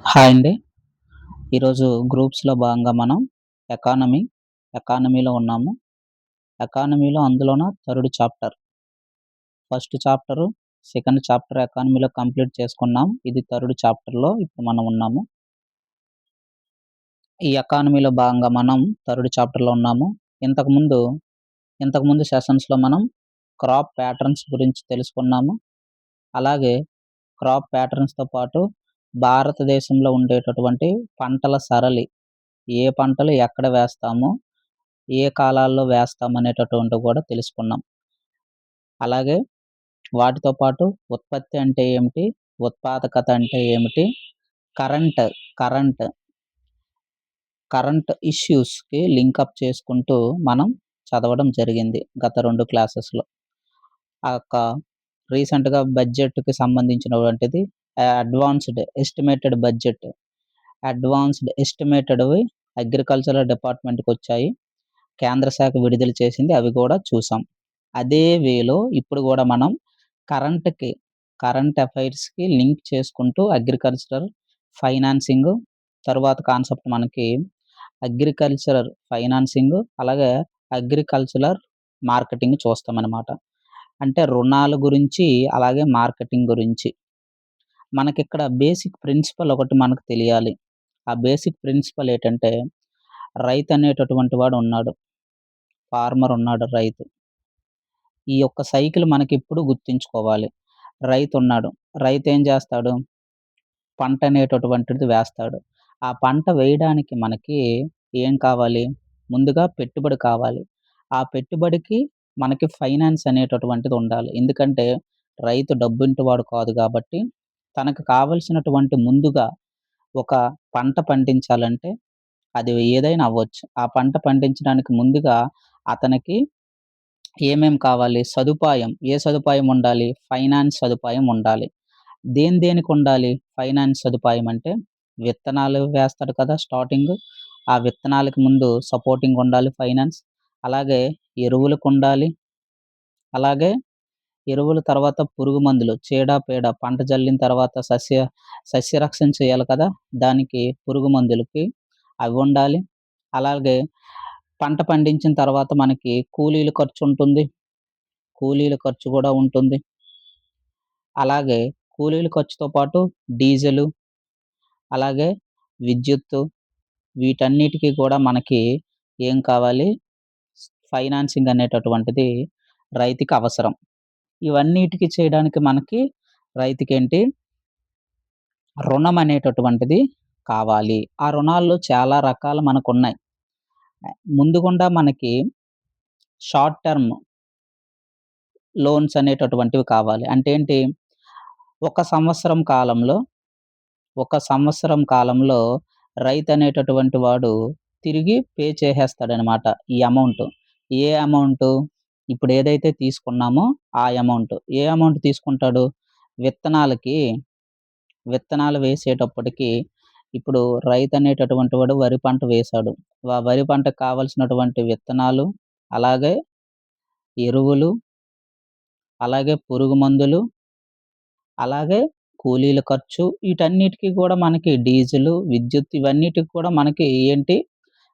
Hi అండి. ఈరోజు గ్రూప్స్‌లో భాగంగా మనం ఎకానమీ, ఎకానమీలో ఉన్నాము. ఎకానమీలో అందులోన third chapter. First chapter, second chapter ఎకానమీలో కంప్లీట్ చేసుకున్నాం. ఇది థర్డ్ చాప్టర్‌లో ఇప్పుడు మనం ఉన్నాము. ఈ ఎకానమీలో భాగంగా మనం థర్డ్ చాప్టర్‌లో ఉన్నాము. ఇంతకుముందు, ఇంతకుముందు సెషన్స్‌లో మనం క్రాప్ ప్యాటర్న్స్ గురించి తెలుసుకున్నాము. అలాగే క్రాప్ ప్యాటర్న్స్‌తో పాటు భారతదేశంలో ఉండేటటువంటి పంటల సరళి, ఏ పంటలు ఎక్కడ వేస్తాము, ఏ కాలాల్లో వేస్తామనేటటువంటివి కూడా తెలుసుకున్నాం. అలాగే వాటితో పాటు ఉత్పత్తి అంటే ఏమిటి? ఉత్పాదకత అంటే ఏమిటి? కరెంట్, కరెంట్, కరెంట్ ఇష్యూస్‌కి లింకప్ చేసుకుంటూ మనం చదవడం జరిగింది గత 2 క్లాసెస్‌లో. ఆ యొక్క రీసెంట్‌గా బడ్జెట్‌కి సంబంధించినటువంటిది అడ్వాన్స్‌డ్ ఎస్టిమేటెడ్ బడ్జెట్, అడ్వాన్స్‌డ్ ఎస్టిమేటెడ్‌వి అగ్రికల్చరల్ డిపార్ట్‌మెంట్‌కొచ్చాయి. కేంద్ర శాఖ విడుదల చేసింది. అవి కూడా చూసాం. అదే వేలో ఇప్పుడు గూడా మనం కరెంట్‌కి, కరెంట్ అఫైర్స్‌కి లింక్ చేసుకుంటూ అగ్రికల్చరల్ ఫైనాన్సింగు, తరువాత కాన్సెప్ట్ మనకి అగ్రికల్చరల్ ఫైనాన్సింగు, అలాగే అగ్రికల్చరల్ మార్కెటింగ్ చూస్తామనమాట. అంటే రుణాల గురించి, అలాగే మార్కెటింగ్ గురించి. మనకిక్కడ బేసిక్ ప్రిన్సిపల్ ఒకటి మనకు తెలియాలి. ఆ బేసిక్ ప్రిన్సిపల్ ఏటంటే, రైతనేటటువంటి వాడు ఉన్నాడు. ఫార్మర్ ఉన్నాడు, రైతు. ఈ యొక్క సైకిల్ మనకెప్పుడు గుర్తుంచుకోవాలి. రైతున్నాడు. రైతేం జేస్తాడు? పంటనేటటువంటిది వేస్తాడు. ఆ పంట వేయడానికి మనకి ఏం కావాలి? ముందుగా పెట్టుబడి కావాలి. ఆ పెట్టుబడికి మనకి ఫైనాన్స్ అనేటటువంటిది ఉండాలి. ఎందుకంటే రైతు డబ్బుంటివాడు కాదు గాబట్టి, తనకు కావాల్సినటువంటి ముందుగా ఒక పంట పండించాలంటే అది ఏదైనా అవ్వచ్చు. ఆ పంట పండించడానికి ముందుగా అతనికి ఏమేం కావాలి? సదుపాయం. ఏ సదుపాయం ఉండాలి? ఫైనాన్స్ సదుపాయం ఉండాలి. దేనికుండాలి ఫైనాన్స్ సదుపాయం అంటే, విత్తనాలు వేస్తాడు కదా స్టార్టింగు. ఆ విత్తనాలకి ముందు సపోర్టింగ్ ఉండాలి ఫైనాన్స్. అలాగే ఎరువులకుండాలి. అలాగే ఎరువుల తర్వాత పురుగు మందులు, చీడ, పీడ పంట జల్లిన తర్వాత సస్యరక్షణ చేయాలి కదా! దానికి పురుగు మందులకి అవుండాలి. అలాగే పంట పండించిన తర్వాత మనకి కూలీల ఖర్చుంటుంది. కూలీల ఖర్చు గూడా ఉంటుంది. అలాగే కూలీల ఖర్చుతో పాటు డీజిలు, అలాగే విద్యుత్తు, వీటన్నిటికి కూడా మనకి ఏం కావాలి? ఫైనాన్సింగ్ అనేటటువంటిది రైతుకి అవసరం. ఇవన్నిటికి చేయడానికి మనకి రైతుకేంటి? రుణం అనేటటువంటిది కావాలి. ఆ రుణాల్లో చాలా రకాలు మనకున్నాయి. ముందు గుండా మనకి షార్ట్ టర్మ్ లోన్స్ అనేటటువంటివి కావాలి. అంటే ఏంటి? ఒక సంవత్సరం కాలంలో, ఒక సంవత్సరం కాలంలో రైతనేటటువంటి వాడు తిరిగి పే చేసేస్తాడనమాట ఈ అమౌంట్. ఏ అమౌంటు? ఇప్పుడేదైతే తీసుకున్నామో ఆ అమౌంట్. ఏ అమౌంట్ తీసుకుంటాడు? విత్తనాలకి, విత్తనాలు వేసేటప్పటికి ఇప్పుడు రైతనేటటువంటి వాడు వరి పంట వేశాడు. వరి పంటకు కావాల్సినటువంటి విత్తనాలు, అలాగే ఎరువులు, అలాగే పురుగు మందులు, అలాగే కూలీల ఖర్చు, వీటన్నిటికి కూడా మనకి డీజిలు, విద్యుత్ ఇవన్నిటికి కూడా మనకి ఏంటి?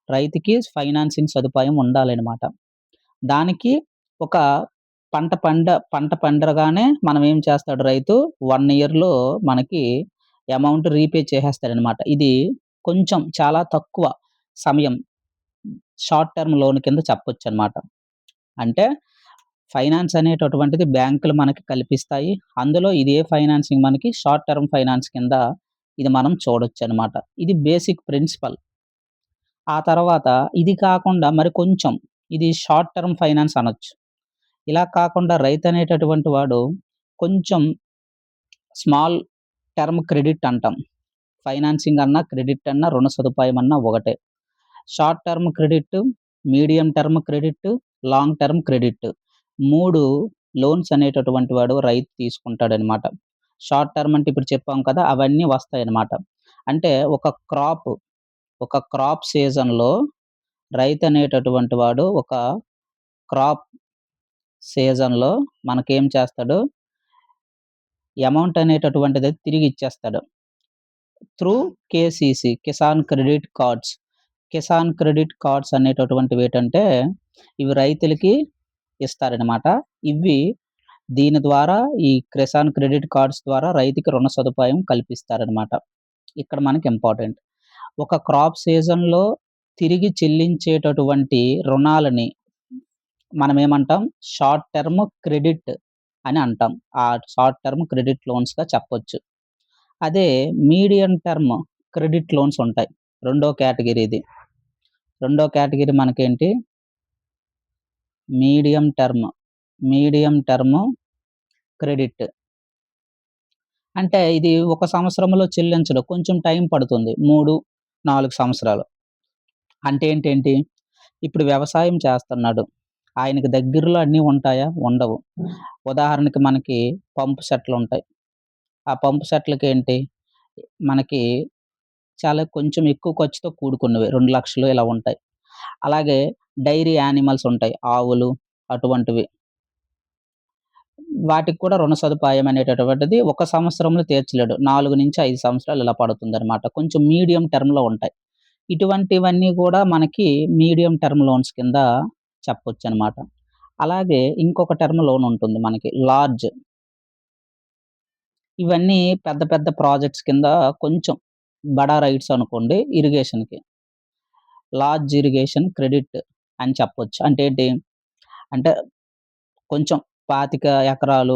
రైతుకి ఫైనాన్సింగ్ సదుపాయం ఉండాలనమాట. దానికి ఒక పంట పండగానే మనం ఏం చేస్తాడు రైతు 1 ఇయర్‌లో మనకి అమౌంట్ రీపే చేసేస్తాడనమాట. ఇది కొంచెం చాలా తక్కువ సమయం షార్ట్ టర్మ్ లోన్ కింద చెప్పొచ్చనమాట. అంటే ఫైనాన్స్ అనేటటువంటిది బ్యాంకులు మనకి కల్పిస్తాయి. అందులో ఇదే ఫైనాన్సింగ్ మనకి షార్ట్ టర్మ్ ఫైనాన్స్ కింద ఇది మనం చూడొచ్చనమాట. ఇది బేసిక్ ప్రిన్సిపల్. ఆ తర్వాత ఇది కాకుండా మరి కొంచెం ఇది షార్ట్ టర్మ్ ఫైనాన్స్ అనొచ్చు. ఇలా కాకుండా రైతనేటటువంటి వాడు కొంచెం స్మాల్ టర్మ్ క్రెడిట్ అంటాం. ఫైనాన్సింగ్ అన్నా, క్రెడిట్ అన్నా, రుణ సదుపాయం అన్నా ఒకటే. Short term credit, medium term credit, long term credit. 3 loans అనేటటువంటి వాడు రైతు తీసుకుంటాడనమాట. షార్ట్ టర్మ్ అంటే ఇప్పుడు చెప్పాం కదా! అవన్నీ వస్తాయన్నమాట. అంటే ఒక క్రాప్ సీజన్‌లో రైతనేటటువంటి వాడు ఒక క్రాప్ సీజన్‌లో మనకేం చేస్తాడు? అమౌంట్ అనేటటువంటిది తిరిగి ఇచ్చేస్తాడు. Through KCC Kisan credit cards. Kisan credit cards అనేటటువంటివేటంటే, ఇవి రైతులకి ఇస్తారనమాట. ఇవి దీని ద్వారా ఈ కిసాన్ క్రెడిట్ కార్డ్స్ ద్వారా రైతుకి రుణ సదుపాయం కల్పిస్తారనమాట. ఇక్కడ మనకి ఇంపార్టెంట్. ఒక క్రాప్ సీజన్‌లో తిరిగి చెల్లించేటటువంటి రుణాలని మనమేమంటాం? షార్ట్ టర్మ్ క్రెడిట్ అని అంటాం. ఆ షార్ట్ టర్మ్ క్రెడిట్ లోన్స్‌గా చెప్పొచ్చు. అదే మీడియం టర్మ్ క్రెడిట్ లోన్స్ ఉంటాయి. రెండో కేటగిరీ ఇది. రెండో కేటగిరీ మనకేంటి? Medium term. Medium term credit. అంటే ఇది ఒక సంవత్సరంలో చెల్లించడు. కొంచెం టైం పడుతుంది. 3, 4 సంవత్సరాలు. అంటే ఏంటేంటి? ఇప్పుడు వ్యవసాయం చేస్తన్నాడు. ఆయనకి దగ్గరలో అన్నీ ఉంటాయా? ఉండవు. ఉదాహరణకి మనకి పంప్ సెట్లుంటాయి. ఆ పంప్ సెట్లకేంటి? మనకి చాలా కొంచెం ఎక్కువ ఖర్చుతో కూడుకున్నవి. 2,00,000 ఇలా ఉంటాయి. అలాగే డైరీ యానిమల్స్ ఉంటాయి. ఆవులు అటువంటివి. వాటికి కూడా రుణ సదుపాయం అనేటటువంటిది ఒక సంవత్సరంలో తీర్చలేడు. 4-5 సంవత్సరాలు ఇలా పడుతుందనమాట. కొంచెం మీడియం టర్మ్‌లో ఉంటాయి. ఇటువంటివన్నీ కూడా మనకి మీడియం టర్మ్ లోన్స్ కింద చెప్పొచ్చనమాట. అలాగే ఇంకొక టర్మ్ లోన్ ఉంటుంది మనకి లార్జ్. ఇవన్నీ పెద్ద పెద్ద ప్రాజెక్ట్స్ కింద కొంచెం బడా రైట్స్ అనుకోండి ఇరిగేషన్‌కి. లార్జ్ ఇరిగేషన్ క్రెడిట్ అని చెప్పొచ్చు. అంటే ఏంటి? అంటే కొంచెం 25 ఎకరాలు,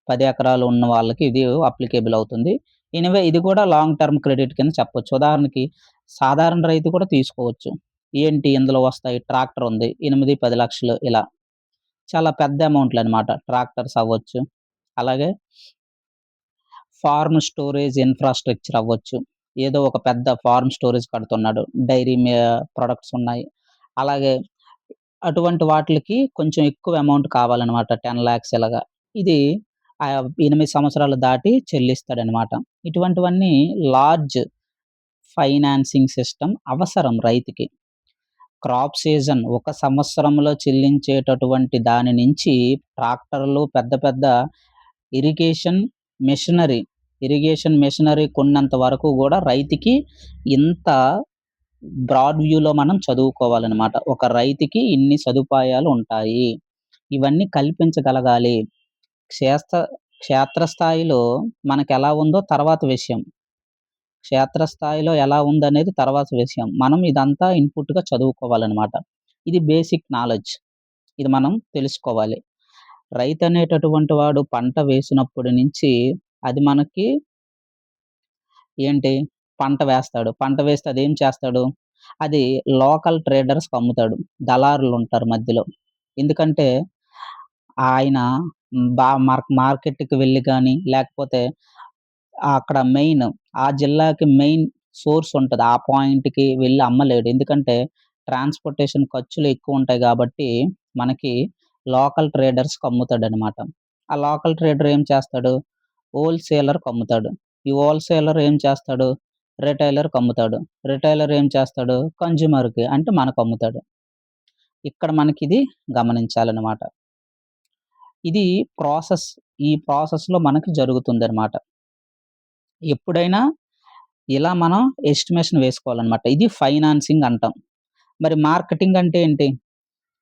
10 ఎకరాలు ఉన్న వాళ్ళకి ఇది అప్లికేబుల్ అవుతుంది. ఎనీవే ఇది కూడా లాంగ్ టర్మ్ క్రెడిట్ కింద చెప్పొచ్చు. ఉదాహరణకి సాధారణ రైతు కూడా తీసుకోవచ్చు. ఏంటి ఇందులో వస్తాయి? ట్రాక్టర్ ఉంది. 8, 10 లక్షలు ఇలా. చాలా పెద్ద అమౌంట్‌లనమాట. ట్రాక్టర్స్ అవ్వచ్చు. అలాగే ఫార్మ్ స్టోరేజ్ ఇన్‌ఫ్రాస్ట్రక్చర్ అవ్వచ్చు. ఏదో ఒక పెద్ద ఫార్మ్ స్టోరేజ్ కడుతున్నాడు. డైరీ ప్రొడక్ట్స్ ఉన్నాయి. అలాగే అటువంటి వాటిలకి కొంచెం ఎక్కువ అమౌంట్ కావాలనమాట. 10,00,000 ఇలాగా. ఇది 8 సంవత్సరాలు దాటి చెల్లిస్తాడనమాట. ఇటువంటివన్నీ లార్జ్ ఫైనాన్సింగ్ సిస్టమ్ అవసరం రైతుకి. క్రాప్ సీజన్ ఒక సంవత్సరంలో చెల్లించేటటువంటి దాని నుంచి ట్రాక్టర్లు పెద్ద పెద్ద ఇరిగేషన్ మెషినరీ, ఇరిగేషన్ మెషినరీ కొన్నంత వరకు గూడా రైతుకి ఇంత బ్రాడ్ వ్యూలో మనం చదువుకోవాలనమాట. ఒక రైతుకి ఇన్ని సదుపాయాలు ఉంటాయి. ఇవన్నీ కల్పించగలగాలి. క్షేస్త క్షేత్రస్థాయిలో మనకెలా ఉందో తర్వాత విషయం. క్షేత్రస్థాయిలో ఎలా ఉందనేది తర్వాత విషయం. మనం ఇదంతా ఇన్‌పుట్‌గా చదువుకోవాలనమాట. ఇది బేసిక్ నాలెడ్జ్. ఇది మనం తెలుసుకోవాలి. రైతనేటటువంటి వాడు పంట వేసినప్పటి నుంచి అది మనకి ఏంటి? పంట వేస్తాడు. పంట వేస్తే అదేం చేస్తాడు? అది లోకల్ ట్రేడర్స్‌కి అమ్ముతాడు. దళారులుంటారు మధ్యలో. ఎందుకంటే ఆయన మార్కెట్‌కి వెళ్లి గాని, లేకపోతే అక్కడ ఆ జిల్లాకి మెయిన్ సోర్స్ ఉంటది. ఆ పాయింట్‌కి వెళ్లి అమ్మలేడు. ఎందుకంటే ట్రాన్స్‌పోర్టేషన్ ఖర్చులు ఎక్కువుంటాయి గాబట్టి, మనకి లోకల్ ట్రేడర్స్‌కి అమ్ముతాడనమాట. ఆ లోకల్ ట్రేడర్ ఏం చేస్తాడు? హోల్‌సేలర్‌కి అమ్ముతాడు. ఈ హోల్‌సేలర్ ఏం చేస్తాడు? రిటైలర్‌కి అమ్ముతాడు. రిటైలర్ ఏం చేస్తాడు? కన్జ్యూమర్‌కి అంటే మనకమ్ముతాడు. ఇక్కడ మనకిది గమనించాలనమాట. ఇది ప్రాసెస్. ఈ ప్రాసెస్‌లో మనకి జరుగుతుందనమాట. ఎప్పుడైనా ఇలా మనం ఎస్టిమేషన్ వేసుకోవాలనమాట. ఇది ఫైనాన్సింగ్ అంటాం. మరి మార్కెటింగ్ అంటే ఏంటి?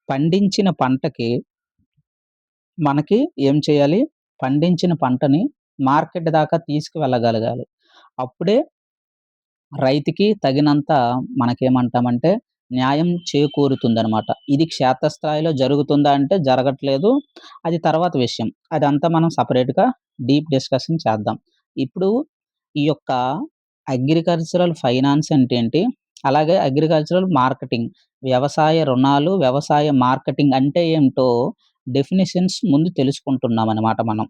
పండించిన పంటకి మనకి ఏం చేయాలి? పండించిన పంటని మార్కెట్ దాకా తీసుకువెళ్ళగలగాలి. అప్పుడే రైతుకి తగినంత మనకేమంటామంటే న్యాయం చేకూరుతుందనమాట. ఇది క్షేత్రస్థాయిలో జరుగుతుందా అంటే జరగట్లేదు. అది తర్వాత విషయం. అదంతా మనం సెపరేట్‌గా డీప్ డిస్కషన్ చేద్దాం. ఇప్పుడు ఈ యొక్క అగ్రికల్చరల్ ఫైనాన్స్ అంటే ఏంటి? అలాగే అగ్రికల్చరల్ మార్కెటింగ్, వ్యవసాయ రుణాలు, వ్యవసాయ మార్కెటింగ్ అంటే ఏమిటో డెఫినిషన్స్ ముందు తెలుసుకుంటున్నామనమాట మనం.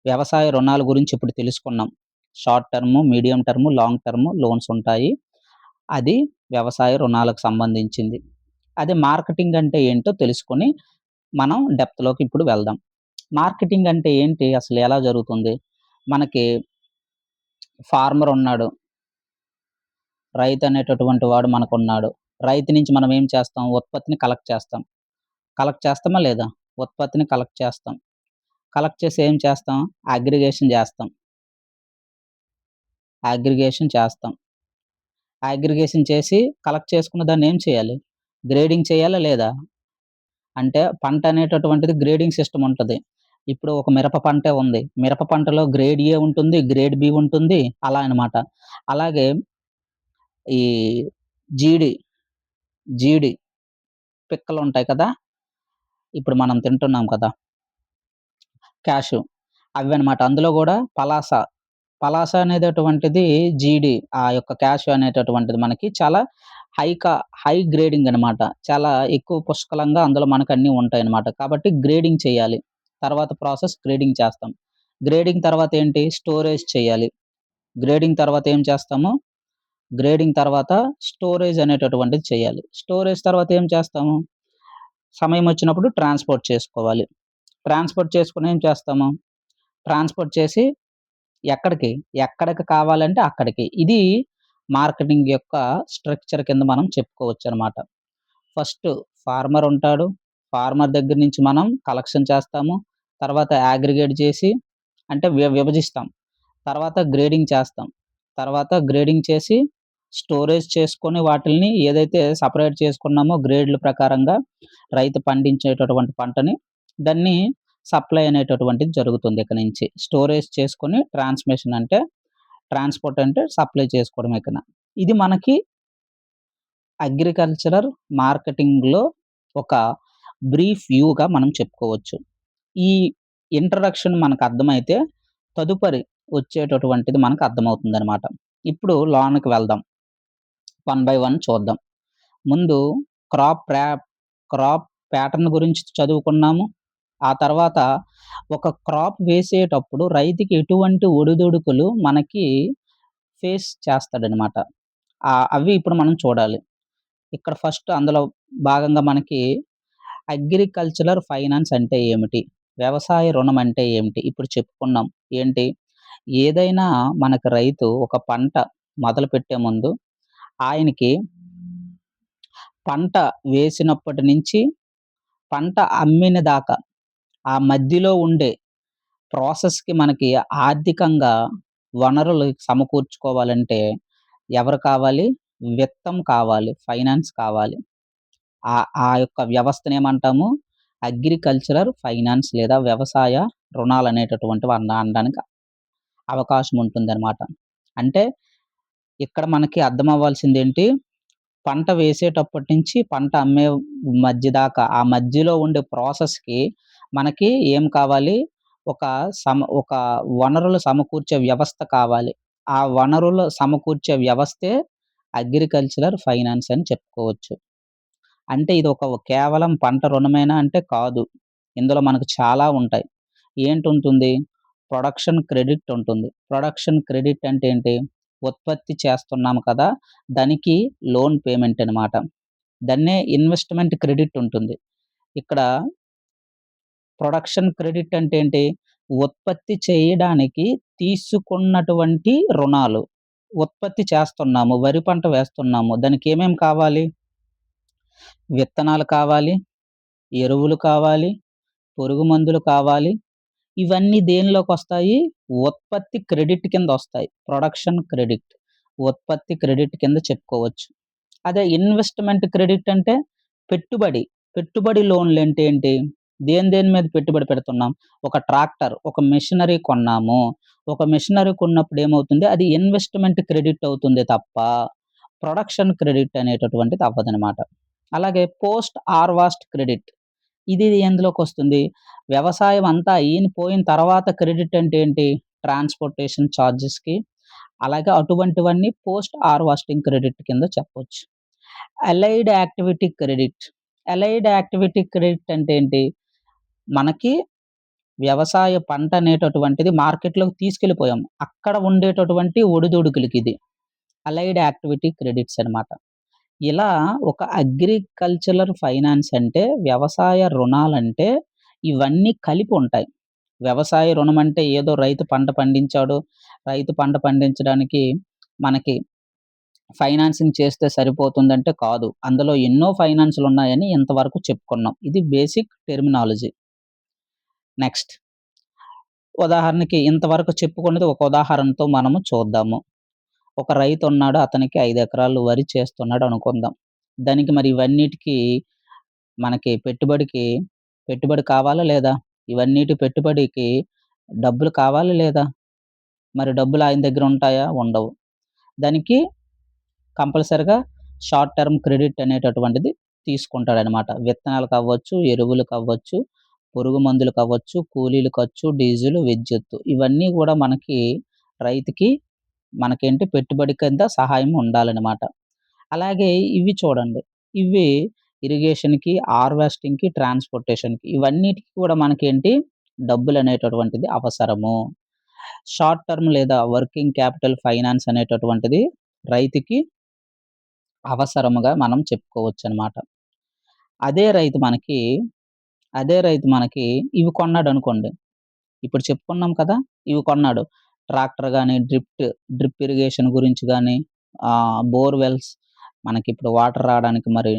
వ్యవసాయ రుణాల గురించి ఇప్పుడు తెలుసుకున్నాం. Short term, medium term, long term loans ఉంటాయి. అది వ్యవసాయ రుణాలకు సంబంధించింది. అదే మార్కెటింగ్ అంటే ఏంటో తెలుసుకొని మనం డెప్త్‌లోకి ఇప్పుడు వెళ్దాం. మార్కెటింగ్ అంటే ఏంటి? అసలు ఎలా జరుగుతుంది? మనకి ఫార్మర్ ఉన్నాడు. రైతనేటటువంటి వాడు మనకున్నాడు. రైతు నుంచి మనం ఏం చేస్తాం? ఉత్పత్తిని కలెక్ట్ చేస్తాం. కలెక్ట్ చేస్తామా లేదా? ఉత్పత్తిని కలెక్ట్ చేస్తాం. కలెక్ట్ చేసి ఏం చేస్తాం? అగ్రిగేషన్ జేస్తాం. అగ్రిగేషన్ చేస్తాం. అగ్రిగేషన్ చేసి కలెక్ట్ చేసుకున్న దాన్నేం చేయాలి? గ్రేడింగ్ చేయాలా లేదా? అంటే పంట అనేటటువంటిది గ్రేడింగ్ సిస్టమ్ ఉంటది. ఇప్పుడు ఒక మిరప పంటే ఉంది. మిరప పంటలో గ్రేడ్ ఏ ఉంటుంది, గ్రేడ్ బి ఉంటుంది. అలా అన్నమాట. అలాగే ఈ జీడి, జీడి పిక్కలుంటాయి కదా! ఇప్పుడు మనం తింటున్నాం కదా! క్యాషు అవన్నమాట. అందులో గూడా పలాస, పలాస అనేటటువంటిది జీడి ఆ యొక్క క్యాషు అనేటటువంటిది మనకి చాలా హై గ్రేడింగ్ అనమాట. చాలా ఎక్కువ పుష్కలంగా అందులో మనకన్నీ ఉంటాయన్నమాట. కాబట్టి గ్రేడింగ్ చేయాలి. తర్వాత ప్రాసెస్ గ్రేడింగ్ చేస్తాం. గ్రేడింగ్ తర్వాత ఏంటి? స్టోరేజ్ చేయాలి. గ్రేడింగ్ తర్వాత ఏం చేస్తాము? గ్రేడింగ్ తర్వాత స్టోరేజ్ అనేటటువంటిది చేయాలి. స్టోరేజ్ తర్వాత ఏం చేస్తాము? సమయమొచ్చినప్పుడు ట్రాన్స్‌పోర్ట్ చేసుకోవాలి. ట్రాన్స్‌పోర్ట్ చేసుకొని ఏం చేస్తాము? ట్రాన్స్‌పోర్ట్ చేసి ఎక్కడికి? ఎక్కడికి కావాలంటే అక్కడికి. ఇది మార్కెటింగ్ యొక్క స్ట్రక్చర్ కింద మనం చెప్పుకోవచ్చనమాట. ఫస్ట్ ఫార్మర్ ఉంటాడు. ఫార్మర్ దగ్గర నుంచి మనం కలెక్షన్ చేస్తాము. తర్వాత అగ్రిగేట్ చేసి అంటే విభజిస్తాం. తర్వాత గ్రేడింగ్ చేస్తాం. తర్వాత గ్రేడింగ్ చేసి స్టోరేజ్ చేసుకొని వాటిల్ని ఏదైతే సెపరేట్ చేసుకున్నామో గ్రేడ్‌ల ప్రకారంగా రైతు పండించేటటువంటి పంటని దాన్ని సప్లై అనేటటువంటిది జరుగుతుంది ఇక నుంచి. స్టోరేజ్ చేసుకొని ట్రాన్స్‌మిషన్ అంటే ట్రాన్స్‌పోర్ట్ అంటే సప్లై చేసుకోవడం ఇకన. ఇది మనకి అగ్రికల్చరల్ మార్కెటింగ్‌లో ఒక బ్రీఫ్ వ్యూగా మనం చెప్పుకోవచ్చు. ఈ ఇంట్రడక్షన్ మనకర్థమైతే తదుపరి వచ్చేటటువంటిది మనకు అర్థమవుతుందనమాట. ఇప్పుడు లోనకి వెళ్దాం. వన్ బై వన్ చూద్దాం. ముందు క్రాప్ ప్రా క్రాప్ ప్యాటర్న్ గురించి చదువుకున్నాము. ఆ తర్వాత ఒక క్రాప్ వేసేటప్పుడు రైతుకి ఎటువంటి ఒడిదుడుకులు మనకి ఫేస్ చేస్తాడనమాట. అవి ఇప్పుడు మనం చూడాలి. ఇక్కడ ఫస్ట్ అందులో భాగంగా మనకి అగ్రికల్చరల్ ఫైనాన్స్ అంటే ఏమిటి? వ్యవసాయ రుణం అంటే ఏమిటి? ఇప్పుడు చెప్పుకున్నాం. ఏంటి? ఏదైనా మనకు రైతు ఒక పంట మొదలుపెట్టే ముందు ఆయనకి పంట వేసినప్పటి నుంచి పంట అమ్మిన దాకా ఆ మధ్యలో ఉండే ప్రాసెస్‌కి మనకి ఆర్థికంగా వనరులు సమకూర్చుకోవాలంటే ఎవరు కావాలి? విత్తం కావాలి. ఫైనాన్స్ కావాలి. ఆ యొక్క వ్యవస్థనేమంటాము? అగ్రికల్చరల్ ఫైనాన్స్ లేదా వ్యవసాయ రుణాలనేటటువంటివి అనడానికి అవకాశం ఉంటుందనమాట. అంటే ఇక్కడ మనకి అర్థమవ్వాల్సిందేంటి? పంట వేసేటప్పటి నుంచి పంట అమ్మే మధ్య దాకా, ఆ మధ్యలో ఉండే ప్రాసెస్‌కి మనకి ఏం కావాలి? ఒక ఒక వనరులు సమకూర్చే వ్యవస్థ కావాలి. ఆ వనరులు సమకూర్చే వ్యవస్థే అగ్రికల్చరల్ ఫైనాన్స్ అని చెప్పుకోవచ్చు. అంటే ఇది కేవలం పంట రుణమేనా అంటే కాదు. ఇందులో మనకు చాలా ఉంటాయి. ఏంటుంటుంది? ప్రొడక్షన్ క్రెడిట్ ఉంటుంది. ప్రొడక్షన్ క్రెడిట్ అంటే ఏంటి? ఉత్పత్తి చేస్తున్నాము కదా! దానికి లోన్ పేమెంట్ అనమాట. దాన్నే ఇన్వెస్ట్‌మెంట్ క్రెడిట్ ఉంటుంది. ఇక్కడ ప్రొడక్షన్ క్రెడిట్ అంటే ఏంటి? ఉత్పత్తి చేయడానికి తీసుకున్నటువంటి రుణాలు. ఉత్పత్తి చేస్తున్నాము. వరి పంట వేస్తున్నాము. దానికేమేం కావాలి? విత్తనాలు కావాలి, ఎరువులు కావాలి, పురుగు మందులు కావాలి. ఇవన్నీ దేనిలోకొస్తాయి? ఉత్పత్తి క్రెడిట్ కిందొస్తాయి. Production credit. ఉత్పత్తి క్రెడిట్ కింద చెప్పుకోవచ్చు. అదే ఇన్వెస్ట్‌మెంట్ క్రెడిట్ అంటే పెట్టుబడి. పెట్టుబడి లోన్‌లంటే ఏంటి? దేని మీద పెట్టుబడి పెడుతున్నాం? ఒక ట్రాక్టర్, ఒక మెషినరీ కొన్నాము. ఒక మెషినరీ కొన్నప్పుడు ఏమవుతుంది? అది ఇన్వెస్ట్‌మెంట్ క్రెడిట్ అవుతుంది తప్ప, ప్రొడక్షన్ క్రెడిట్ అనేటటువంటిది అవ్వదనమాట. అలాగే పోస్ట్ హార్వెస్ట్ క్రెడిట్. ఇది ఎందులోకొస్తుంది? వ్యవసాయం అంతా పోయిన తర్వాత క్రెడిట్ అంటే ఏంటి? ట్రాన్స్‌పోర్టేషన్ చార్జెస్‌కి అలాగే అటువంటివన్నీ పోస్ట్ హార్వెస్టింగ్ క్రెడిట్ కింద చెప్పొచ్చు. Allied activity credit. Allied activity credit అంటే ఏంటి? మనకి వ్యవసాయ పంట అనేటటువంటిది మార్కెట్‌లోకి తీసుకెళ్ళిపోయాం. అక్కడ ఉండేటటువంటి ఒడిదుడుకులకిది. అలైడ్ యాక్టివిటీ క్రెడిట్స్ అనమాట. ఇలా ఒక అగ్రికల్చరల్ ఫైనాన్స్ అంటే వ్యవసాయ రుణాలంటే ఇవన్నీ కలిపి ఉంటాయి. వ్యవసాయ రుణం అంటే ఏదో రైతు పంట పండించాడు. రైతు పంట పండించడానికి మనకి ఫైనాన్సింగ్ చేస్తే సరిపోతుందంటే కాదు. అందులో ఎన్నో ఫైనాన్స్‌లున్నాయని ఇంతవరకు చెప్పుకున్నాం. ఇది బేసిక్ టెర్మినాలజీ. నెక్స్ట్ ఉదాహరణకి ఇంతవరకు చెప్పుకున్నది ఒక ఉదాహరణతో మనము చూద్దాము. ఒక రైతున్నాడు. అతనికి 5 ఎకరాలు వరి చేస్తున్నాడనుకుందాం. దానికి మరి ఇవన్నిటికి మనకి పెట్టుబడి కావాలా లేదా? ఇవన్నిటి పెట్టుబడికి డబ్బులు కావాలా లేదా? మరి డబ్బులు ఆయన దగ్గర ఉంటాయా? ఉండవు. దానికి కంపల్సరీగా షార్ట్ టర్మ్ క్రెడిట్ అనేటటువంటిది తీసుకుంటాడనమాట. విత్తనాలకవ్వచ్చు, ఎరువులకవ్వచ్చు, పురుగు మందులకవ్వచ్చు, కూలీల ఖర్చు, డీజిలు, విద్యుత్తు ఇవన్నీ గూడా రైతుకి పెట్టుబడి కింద సహాయం ఉండాలనమాట. అలాగే ఇవి చూడండి. ఇవి ఇరిగేషన్‌కి, హార్వెస్టింగ్‌కి, ట్రాన్స్‌పోర్టేషన్‌కి ఇవన్నిటికి కూడా డబ్బులనేటటువంటిది అవసరము. షార్ట్ టర్మ్ లేదా వర్కింగ్ క్యాపిటల్ ఫైనాన్స్ అనేటటువంటిది రైతుకి అవసరముగా మనం చెప్పుకోవచ్చనమాట. అదే రైతు మనకి, అదే రైతు మనకి ఇవి కొన్నాడనుకోండి. ఇప్పుడు చెప్పుకున్నాం కదా! ఇవి కొన్నాడు. ట్రాక్టర్ గాని, డ్రిప్ ఇరిగేషన్ గురించి గాని, బోర్‌వెల్స్ మనకిప్పుడు వాటర్ రావడానికి మరి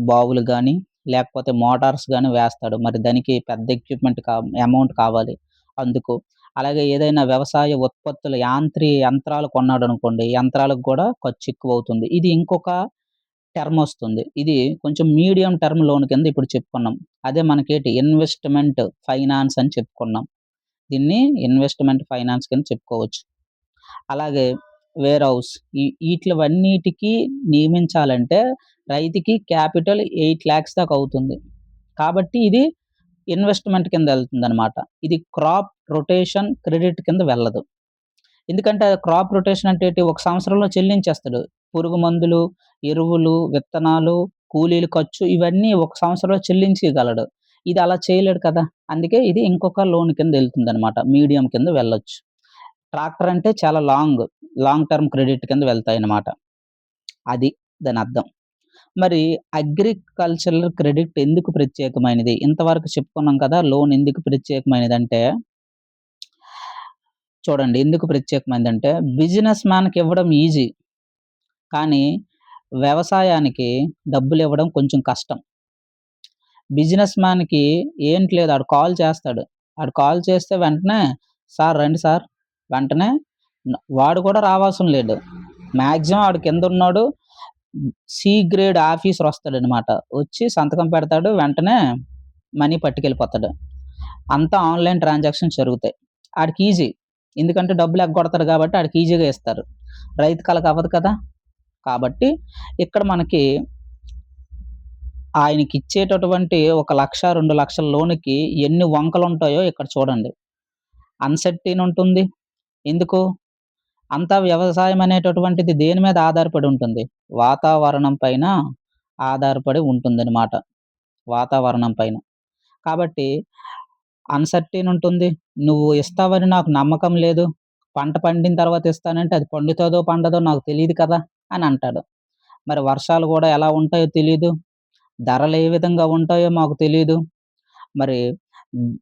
బావులు గాని, లేకపోతే మోటార్స్ గాని వేస్తాడు. మరి దానికి పెద్ద ఎక్విప్‌మెంట్ అమౌంట్ కావాలి అందుకు. అలాగే ఏదైనా వ్యవసాయ ఉత్పత్తుల యంత్రాలు కొన్నాడనుకోండి, యంత్రాలకు గూడా ఖర్చెక్కువవుతుంది. ఇది ఇంకొక టర్మొస్తుంది. ఇది కొంచెం మీడియం టర్మ్ లోన్ కింద ఇప్పుడు చెప్పుకున్నాం. అదే ఇన్వెస్ట్‌మెంట్ ఫైనాన్స్ అని చెప్పుకున్నాం. దీన్ని ఇన్వెస్ట్‌మెంట్ ఫైనాన్స్ కింద చెప్పుకోవచ్చు. అలాగే వేర్‌హౌస్ ఈట్లివన్నిటికి నియమించాలంటే రైతుకి క్యాపిటల్ 8,00,000 దాకా అవుతుంది. కాబట్టి ఇది ఇన్వెస్ట్‌మెంట్ కింద ఎళ్తుందనమాట. ఇది క్రాప్ రొటేషన్ క్రెడిట్ కింద వెళ్ళదు. ఎందుకంటే క్రాప్ రొటేషన్ అంటే ఒక సంవత్సరంలో చెల్లించేస్తాడు. పురుగు మందులు, ఎరువులు, విత్తనాలు, కూలీల ఖర్చు ఇవన్నీ ఒక సంవత్సరంలో చెల్లించగలడు. ఇది అలా చేయలేడు కదా! అందుకే ఇది ఇంకొక లోన్ కింద ఎళ్తుందనమాట. మీడియం కింద వెళ్ళొచ్చు. ట్రాక్టర్ అంటే చాలా లాంగ్ టర్మ్ క్రెడిట్ కింద వెళ్తాయన్నమాట. అది దానర్థం. మరి అగ్రికల్చరల్ క్రెడిట్ ఎందుకు ప్రత్యేకమైనది? ఇంతవరకు చెప్పుకున్నాం కదా! లోన్ ఎందుకు ప్రత్యేకమైనదంటే, చూడండి ఎందుకు ప్రత్యేకమైనదంటే, బిజినెస్ మ్యాన్‌కి ఇవ్వడం ఈజీ. కానీ వ్యవసాయానికి డబ్బులివ్వడం కొంచెం కష్టం. బిజినెస్ మ్యాన్‌కి ఏంటి లేదు ఆడు కాల్ చేస్తాడు. ఆడు కాల్ చేస్తే వెంటనే, "సార్ రండి సార్" వెంటనే వాడు కూడా రావాల్సిన లేదు. మాక్సిమం ఆడు కిందున్నోడు సి గ్రేడ్ ఆఫీసర్ వస్తాడనమాట. వచ్చి సంతకం పెడతాడు. వెంటనే మనీ పట్టుకెళ్ళిపోతాడు. అంతా ఆన్‌లైన్ ట్రాన్సాక్షన్స్ జరుగుతాయి. ఆడికి ఈజీ. ఎందుకంటే డబ్బులు ఎగ్గొడతాడు కాబట్టి ఆడికి ఈజీగా ఇస్తారు. రైతుకి అలాగ అవ్వదు కదా! కాబట్టి ఇక్కడ ఆయనకిచ్చేటటువంటి 1,00,000, 2,00,000 లోన్‌కి ఎన్ని వంకలుంటాయో ఇక్కడ చూడండి. అన్‌సర్టైన్ ఉంటుంది. ఎందుకు? అంతా వ్యవసాయం అనేటటువంటిది దేని మీద ఆధారపడి ఉంటుంది? వాతావరణం పైన ఆధారపడి ఉంటుందనమాట. వాతావరణం పైన. కాబట్టి అన్‌సర్టైన్ ఉంటుంది. నువ్వు ఇస్తావని నాకు నమ్మకం లేదు. పంట పండిన తర్వాత ఇస్తానంటే అది పండుతదో, పండదో నాకు తెలీదు కదా! అని అంటాడు. మరి వర్షాలు గూడా ఎలా ఉంటాయో తెలీదు. ధరలు ఏ విధంగా ఉంటాయో మాకు తెలీదు. మరి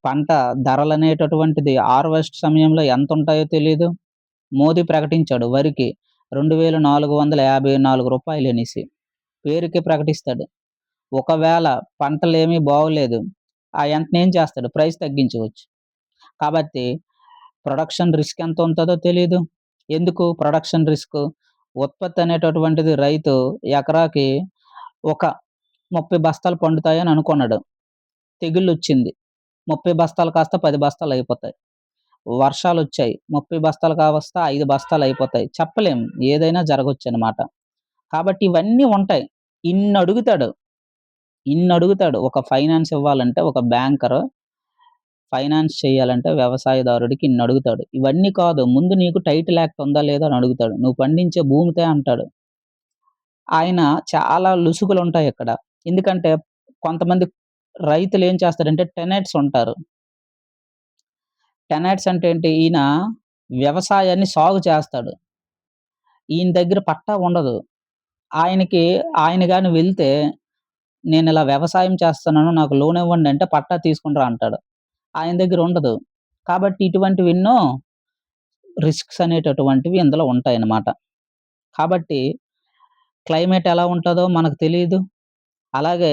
పంట ధరలనేటటువంటిది హార్వెస్ట్ సమయంలో ఎంతుంటాయో తెలీదు. మోదీ ప్రకటించాడు వరికి రూ. 2,454 అనేసి. పేరుకే ప్రకటిస్తాడు. ఒకవేళ పంటలేమి బాగోలేదు. ఆ ఎంటనే ఏం చేస్తాడు ప్రైస్ తగ్గించవచ్చు. కాబట్టి ప్రొడక్షన్ రిస్క్ ఎంత ఉంటదో తెలీదు. ఎందుకు ప్రొడక్షన్ రిస్క్? ఉత్పత్తి అనేటటువంటిది రైతు ఎకరాకి ఒక 30 బస్తాలు పండుతాయని అనుకున్నాడు. తెగుళ్ళొచ్చింది. 30 బస్తాలు కాస్త 10 బస్తాలయిపోతాయి. వర్షాలొచ్చాయి. 30 బస్తాలు కావస్త 5 బస్తాలయిపోతాయి. చెప్పలేం. ఏదైనా జరగొచ్చనమాట. కాబట్టి ఇవన్నీ ఉంటాయి. ఇన్నడుగుతాడు. ఇన్నడుగుతాడు. ఒక ఫైనాన్స్ ఇవ్వాలంటే ఒక బ్యాంకరు ఫైనాన్స్ చేయాలంటే వ్యవసాయదారుడికి ఇన్నడుగుతాడు. ఇవన్నీ కాదు ముందు నీకు టైటిల్ యాక్ట్ ఉందా లేదా అని అడుగుతాడు. నువ్వు పండించే భూమితే అంటాడు. ఆయన చాలా లుసుగులుంటాయిక్కడ. ఎందుకంటే కొంతమంది రైతులేం చేస్తారంటే టెనెట్స్ ఉంటారు. టెనెట్స్ అంటే ఏంటి? ఈయన వ్యవసాయాన్ని సాగు చేస్తాడు. ఈయన దగ్గర పట్టా ఉండదు. ఆయనకి ఆయన గాని వెళ్తే, "నేనిలా వ్యవసాయం చేస్తున్నాను. నాకు లోన్ ఇవ్వండి" అంటే, "పట్టా తీసుకొని రా" అంటాడు. ఆయన దగ్గర ఉండదు. కాబట్టి ఇటువంటివెన్నో రిస్క్స్ అనేటటువంటివి ఇందులో ఉంటాయన్నమాట. కాబట్టి క్లైమేట్ ఎలా ఉంటదో మనకు తెలీదు. అలాగే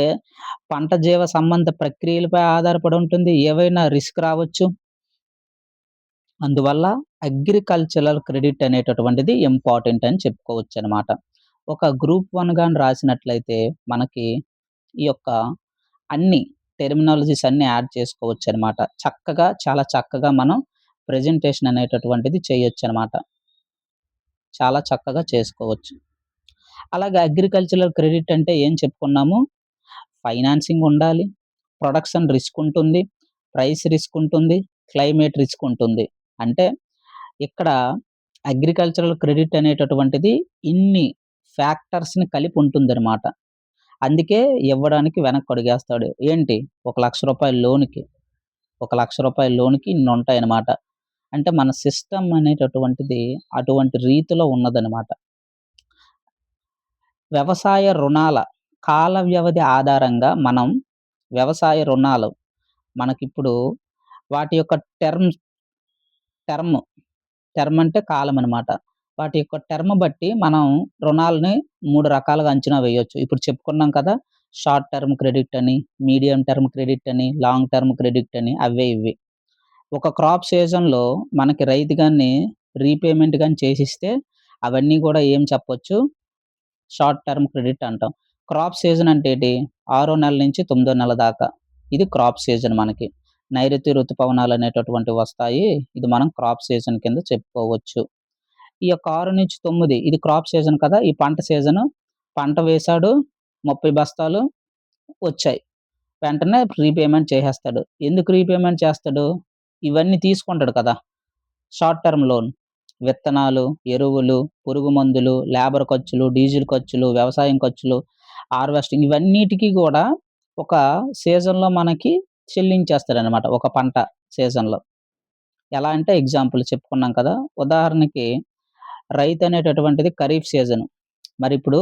పంట జీవ సంబంధ ప్రక్రియలపై ఆధారపడి ఉంటుంది. ఏవైనా రిస్క్ రావచ్చు. అందువల్ల అగ్రికల్చరల్ క్రెడిట్ అనేటటువంటిది ఇంపార్టెంట్ అని చెప్పుకోవచ్చనమాట. ఒక గ్రూప్ 1 గాని రాసినట్లయితే మనకి ఈ యొక్క అన్ని టెర్మినాలజీస్ అన్నీ యాడ్ చేసుకోవచ్చనమాట. చాలా చక్కగా మనం ప్రెజెంటేషన్ అనేటటువంటిది చేయొచ్చనమాట. చాలా చక్కగా చేసుకోవచ్చు. అలాగే అగ్రికల్చరల్ క్రెడిట్ అంటే ఏం చెప్పుకున్నాము? ఫైనాన్సింగ్ ఉండాలి, ప్రొడక్షన్ రిస్క్ ఉంటుంది, ప్రైస్ రిస్క్ ఉంటుంది, క్లైమేట్ రిస్క్ ఉంటుంది. అంటే ఇక్కడ అగ్రికల్చరల్ క్రెడిట్ అనేటటువంటిది ఇన్ని ఫ్యాక్టర్స్‌ని కలిపి ఉంటుందనమాట. అందుకే ఇవ్వడానికి వెనక్కడుగేస్తాడు. ఏంటి? ఒక రూ. 1,00,000 లోన్‌కి, ఒక రూ. 1,00,000 లోన్‌కి ఇన్నుంటాయనమాట. అంటే మన సిస్టమ్ అనేటటువంటిది అటువంటి రీతిలో ఉన్నదనమాట. వ్యవసాయ రుణాల కాల వ్యవధి ఆధారంగా మనం వ్యవసాయ రుణాలు మనకిప్పుడు వాటి యొక్క టర్మ్, టర్మ్ అంటే కాలం అనమాట. వాటి యొక్క టర్మ్ బట్టి మనం రుణాలని 3 రకాలుగా అంచనా వేయొచ్చు. ఇప్పుడు చెప్పుకున్నాం కదా! షార్ట్ టర్మ్ క్రెడిట్ అని, మీడియం టర్మ్ క్రెడిట్ అని, లాంగ్ టర్మ్ క్రెడిట్ అని అవే ఇవి. ఒక క్రాప్ సీజన్‌లో మనకి రైతు గాని రీపేమెంట్ గాని చేసిస్తే అవన్నీ కూడా ఏం చెప్పొచ్చు? షార్ట్ టర్మ్ క్రెడిట్ అంటాం. క్రాప్ సీజన్ అంటే ఏటి? ఆరో నెల నుంచి తొమ్మిదో నెల దాకా. ఇది క్రాప్ సీజన్ మనకి. నైరుతి ఋతుపవనాలు అనేటటువంటివి వస్తాయి. ఇది మనం క్రాప్ సీజన్ కింద చెప్పుకోవచ్చు. ఈ యొక్క 6-9 ఇది క్రాప్ సీజన్ కదా! ఈ పంట సీజను. పంట వేశాడు, 30 బస్తాలు వచ్చాయి. వెంటనే రీపేమెంట్ చేసేస్తాడు. ఎందుకు రీపేమెంట్ చేస్తాడు? ఇవన్నీ తీసుకుంటాడు కదా! Short term loan. విత్తనాలు, ఎరువులు, పురుగు మందులు, లేబర్ ఖర్చులు, డీజిల్ ఖర్చులు, వ్యవసాయం ఖర్చులు, హార్వెస్టింగ్ ఇవన్నిటికి గూడా ఒక సీజన్‌లో మనకి చెల్లించేస్తాడనమాట. ఒక పంట సీజన్‌లో. ఎలా అంటే ఎగ్జాంపుల్ చెప్పుకున్నాం కదా! ఉదాహరణకి రైతనేటటువంటిది ఖరీఫ్ సీజను. మరిప్పుడు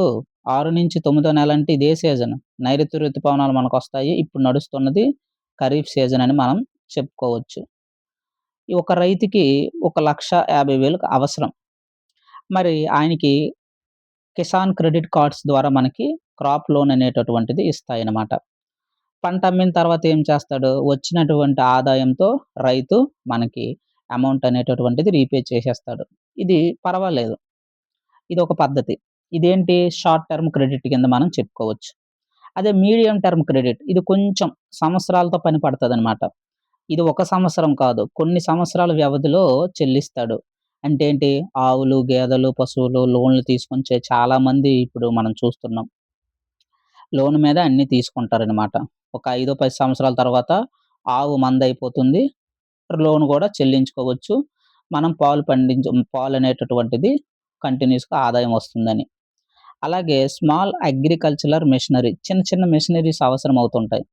6-9 నెలంటే ఇదే సీజను. నైరుతి ఋతుపవనాలు మనకొస్తాయి. ఇప్పుడు నడుస్తున్నది ఖరీఫ్ సీజన్ అని మనం చెప్పుకోవచ్చు. ఈ ఒక రైతుకి ఒక 1,50,000 అవసరం. మరి ఆయనకి కిసాన్ క్రెడిట్ కార్డ్స్ ద్వారా మనకి క్రాప్ లోన్ అనేటటువంటిది ఇస్తాయన్నమాట. పంట అమ్మిన తర్వాత ఏం చేస్తాడు? వచ్చినటువంటి ఆదాయంతో రైతు మనకి అమౌంట్ అనేటటువంటిది రీపే చేసేస్తాడు. ఇది పర్వాలేదు. ఇదొక పద్ధతి. ఇదేంటి షార్ట్ టర్మ్ క్రెడిట్ కింద మనం చెప్పుకోవచ్చు. అదే మీడియం టర్మ్ క్రెడిట్ ఇది కొంచెం సంవత్సరాలతో పని పడతదనమాట. ఇది ఒక సంవత్సరం కాదు. కొన్ని సంవత్సరాల వ్యవధిలో చెల్లిస్తాడు. అంటే ఏంటి? ఆవులు, గేదెలు, పశువులు లోన్‌లు తీసుకొని చాలామంది ఇప్పుడు మనం చూస్తున్నాం. లోన్ మీద అన్నీ తీసుకుంటారనమాట. ఒక 5, 10 సంవత్సరాల తర్వాత ఆవు మందైపోతుంది. లోన్ గూడా చెల్లించుకోవచ్చు. మనం పాలనేటటువంటిది కంటిన్యూయస్‌గా ఆదాయం వస్తుందని. అలాగే స్మాల్ అగ్రికల్చరల్ మెషినరీ చిన్న చిన్న మెషినరీస్ అవసరమవుతుంటాయి.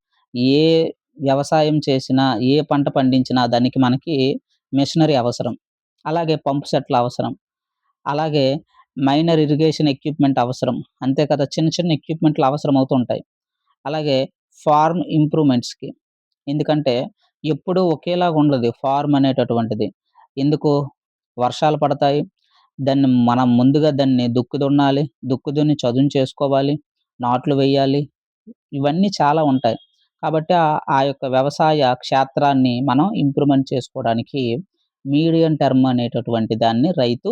ఏ వ్యవసాయం చేసినా, ఏ పంట పండించినా దానికి మనకి మెషినరీ అవసరం. అలాగే పంప్ సెట్‌లు అవసరం. అలాగే మైనర్ ఇరిగేషన్ ఎక్విప్‌మెంట్ అవసరం. అంతే కదా! చిన్న చిన్న ఎక్విప్‌మెంట్‌లు అవసరమవుతూ ఉంటాయి. అలాగే ఫార్మ్ ఇంప్రూవ్‌మెంట్స్‌కి. ఎందుకంటే ఎప్పుడూ ఒకేలాగా ఉండదు ఫార్మ్ అనేటటువంటిది. ఎందుకు? వర్షాలు పడతాయి. మనం ముందుగా దాన్ని దుక్కి దున్నాలి. దుక్కి దున్ని చదును చేసుకోవాలి. నాట్లు వేయాలి. ఇవన్నీ చాలా ఉంటాయి. కాబట్టి ఆ యొక్క వ్యవసాయ క్షేత్రాన్ని మనం ఇంప్రూవ్‌మెంట్ చేసుకోవడానికి మీడియం టర్మ్ అనేటటువంటి దాన్ని రైతు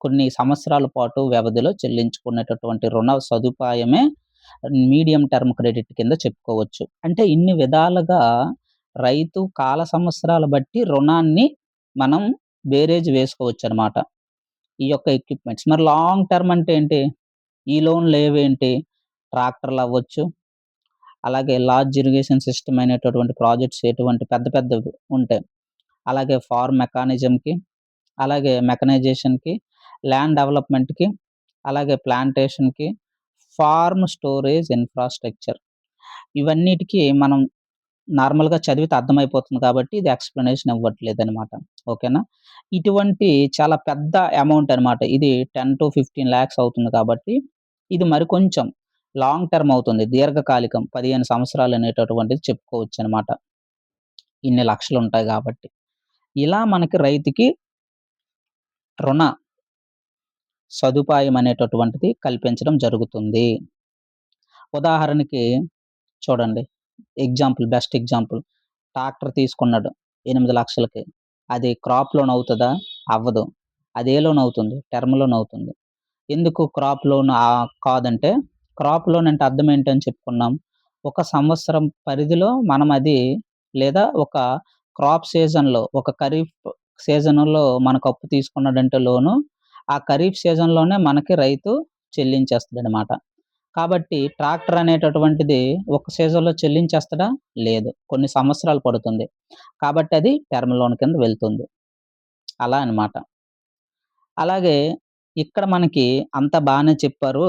కొన్ని సంవత్సరాల పాటు వ్యవధిలో చెల్లించుకునేటటువంటి రుణ సదుపాయమే మీడియం టర్మ్ క్రెడిట్ కింద చెప్పుకోవచ్చు. అంటే ఇన్ని విధాలుగా రైతు కాల సంవత్సరాలు బట్టి రుణాన్ని మనం బేరేజ్ వేసుకోవచ్చనమాట. ఈ యొక్క ఎక్విప్‌మెంట్స్. మరి లాంగ్ టర్మ్ అంటే ఏంటి? ఈ లోన్‌లేవేంటి? ట్రాక్టర్‌లవ్వచ్చు. అలాగే లార్జ్ ఇరిగేషన్ సిస్టమ్ అనేటటువంటి ప్రాజెక్ట్స్ ఎటువంటి పెద్ద పెద్దవి ఉంటాయి. అలాగే ఫార్మ్ మెకానిజంకి, అలాగే మెకనైజేషన్‌కి, ల్యాండ్ డెవలప్‌మెంట్‌కి, అలాగే ప్లాంటేషన్‌కి, ఫార్మ్ స్టోరేజ్ ఇన్‌ఫ్రాస్ట్రక్చర్ ఇవన్నిటికి మనం నార్మల్‌గా చదివితే అర్థమైపోతుంది కాబట్టి ఇది ఎక్స్‌ప్లనేషన్ ఇవ్వట్లేదనమాట. ఓకేనా? ఇటువంటి చాలా పెద్ద అమౌంట్ అనమాట. ఇది 10-15 లాక్స్ అవుతుంది కాబట్టి, ఇది మరికొంచెం లాంగ్ టర్మ్ అవుతుంది. దీర్ఘకాలికం 15 సంవత్సరాలు అనేటటువంటిది చెప్పుకోవచ్చనమాట. ఇన్ని లక్షలుంటాయి గాబట్టి. ఇలా మనకి రైతుకి రుణ సదుపాయం అనేటటువంటిది కల్పించడం జరుగుతుంది. ఉదాహరణకి చూడండి. బెస్ట్ ఎగ్జాంపుల్ ట్రాక్టర్ తీసుకున్నాడు 8,00,000కి. అది క్రాప్ లోన్ అవుతదా? అవ్వదు. అది ఏ లోన్ అవుతుంది? టర్మ్ లోన్ అవుతుంది. ఎందుకు క్రాప్ లోన్ కాదంటే, క్రాప్ లోన్ అంటే అర్థం ఏంటని చెప్పుకున్నాం. ఒక సంవత్సరం పరిధిలో మనం అది లేదా ఒక క్రాప్ సీజన్‌లో ఒక ఖరీఫ్ సీజన్‌లో మనకు అప్పు తీసుకున్నాడంటే లోను, ఆ ఖరీఫ్ సీజన్‌లోనే మనకి రైతు చెల్లించేస్తాడనమాట. కాబట్టి ట్రాక్టర్ అనేటటువంటిది ఒక సీజన్‌లో చెల్లించేస్తాడా? లేదు. కొన్ని సంవత్సరాలు పడుతుంది. కాబట్టి అది టర్మ్ లోన్ కింద వెళ్తుంది. అలా అనమాట. అలాగే ఇక్కడ మనకి అంతా బానే చెప్పారు.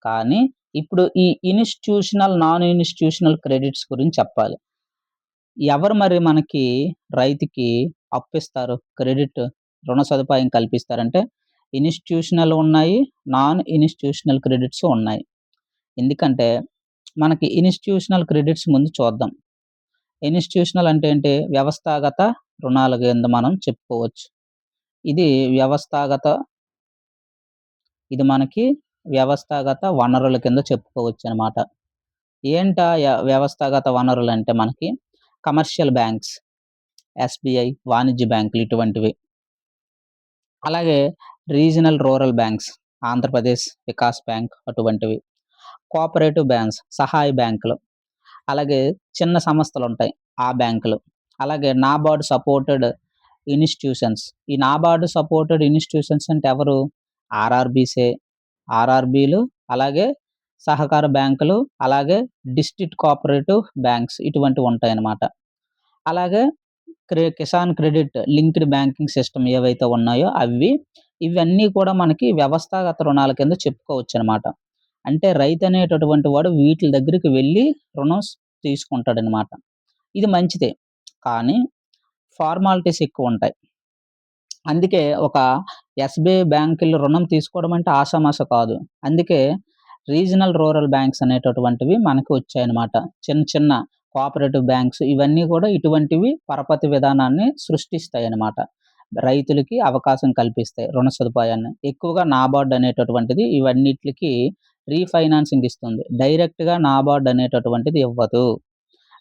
కానీ ఇప్పుడు ఈ ఇన్‌స్టిట్యూషనల్, నాన్ ఇన్‌స్టిట్యూషనల్ క్రెడిట్స్ గురించి చెప్పాలి. ఎవరు మరి మనకి రైతుకి అప్పిస్తారు? రుణ సదుపాయం కల్పిస్తారంటే ఇన్‌స్టిట్యూషనల్ ఉన్నాయి. నాన్ ఇన్‌స్టిట్యూషనల్ క్రెడిట్స్ ఉన్నాయి. ఎందుకంటే మనకి ఇన్‌స్టిట్యూషనల్ క్రెడిట్స్ ముందు చూద్దాం. ఇన్‌స్టిట్యూషనల్ అంటే ఏంటి? వ్యవస్థాగత రుణాల కింద మనం చెప్పుకోవచ్చు. ఇది వ్యవస్థాగత ఇది మనకి వ్యవస్థాగత వనరుల కింద చెప్పుకోవచ్చనమాట. వ్యవస్థాగత వనరులంటే మనకి కమర్షియల్ బ్యాంక్స్, ఎస్‌బీఐ, వాణిజ్య బ్యాంకులు ఇటువంటివి. అలాగే regional rural banks, Andhra Pradesh Vikas bank అటువంటివి. కోఆపరేటివ్ బ్యాంక్స్, సహాయ బ్యాంకులు. అలాగే చిన్న సంస్థలుంటాయి. ఆ బ్యాంకులు. అలాగే నాబార్డ్ సపోర్టెడ్ ఇన్‌స్టిట్యూషన్స్. ఈ నాబార్డ్ సపోర్టెడ్ ఇన్‌స్టిట్యూషన్స్ అంటే ఎవరు? ఆర్ఆర్‌బీసే. ఆర్ఆర్‌బీలు, అలాగే సహకార బ్యాంకులు, అలాగే డిస్ట్రిక్ట్ కోఆపరేటివ్ బ్యాంక్స్ ఇటువంటివుంటాయన్నమాట. అలాగే Kisan credit linked banking system ఏవైతే ఉన్నాయో అవి. ఇవన్నీ కూడా మనకి వ్యవస్థాగత రుణాల కింద చెప్పుకోవచ్చనమాట. అంటే రైతనేటటువంటి వాడు వీటిల దగ్గరికి వెళ్లి రుణం తీసుకుంటాడనమాట. ఇది మంచిదే. కానీ ఫార్మాలిటీస్ ఎక్కువుంటాయి. అందుకే ఒక ఎస్‌బీఐ బ్యాంకుల్లో రుణం తీసుకోవడం అంటే ఆషామాషా కాదు. అందుకే రీజనల్ రూరల్ బ్యాంక్స్ అనేటటువంటివి మనకు వచ్చాయన్నమాట. చిన్న చిన్న కోఆపరేటివ్ బ్యాంక్స్ ఇవన్నీ కూడా ఇటువంటివి పరపతి విధానాన్ని సృష్టిస్తాయన్నమాట. రైతులకి అవకాశం కల్పిస్తాయి రుణ సదుపాయాన్ని. ఎక్కువగా నాబార్డ్ అనేటటువంటిది ఇవన్నిట్లికి రీఫైనాన్సింగ్ ఇస్తుంది. డైరెక్ట్‌గా నాబార్డ్ అనేటటువంటిది ఇవ్వదు.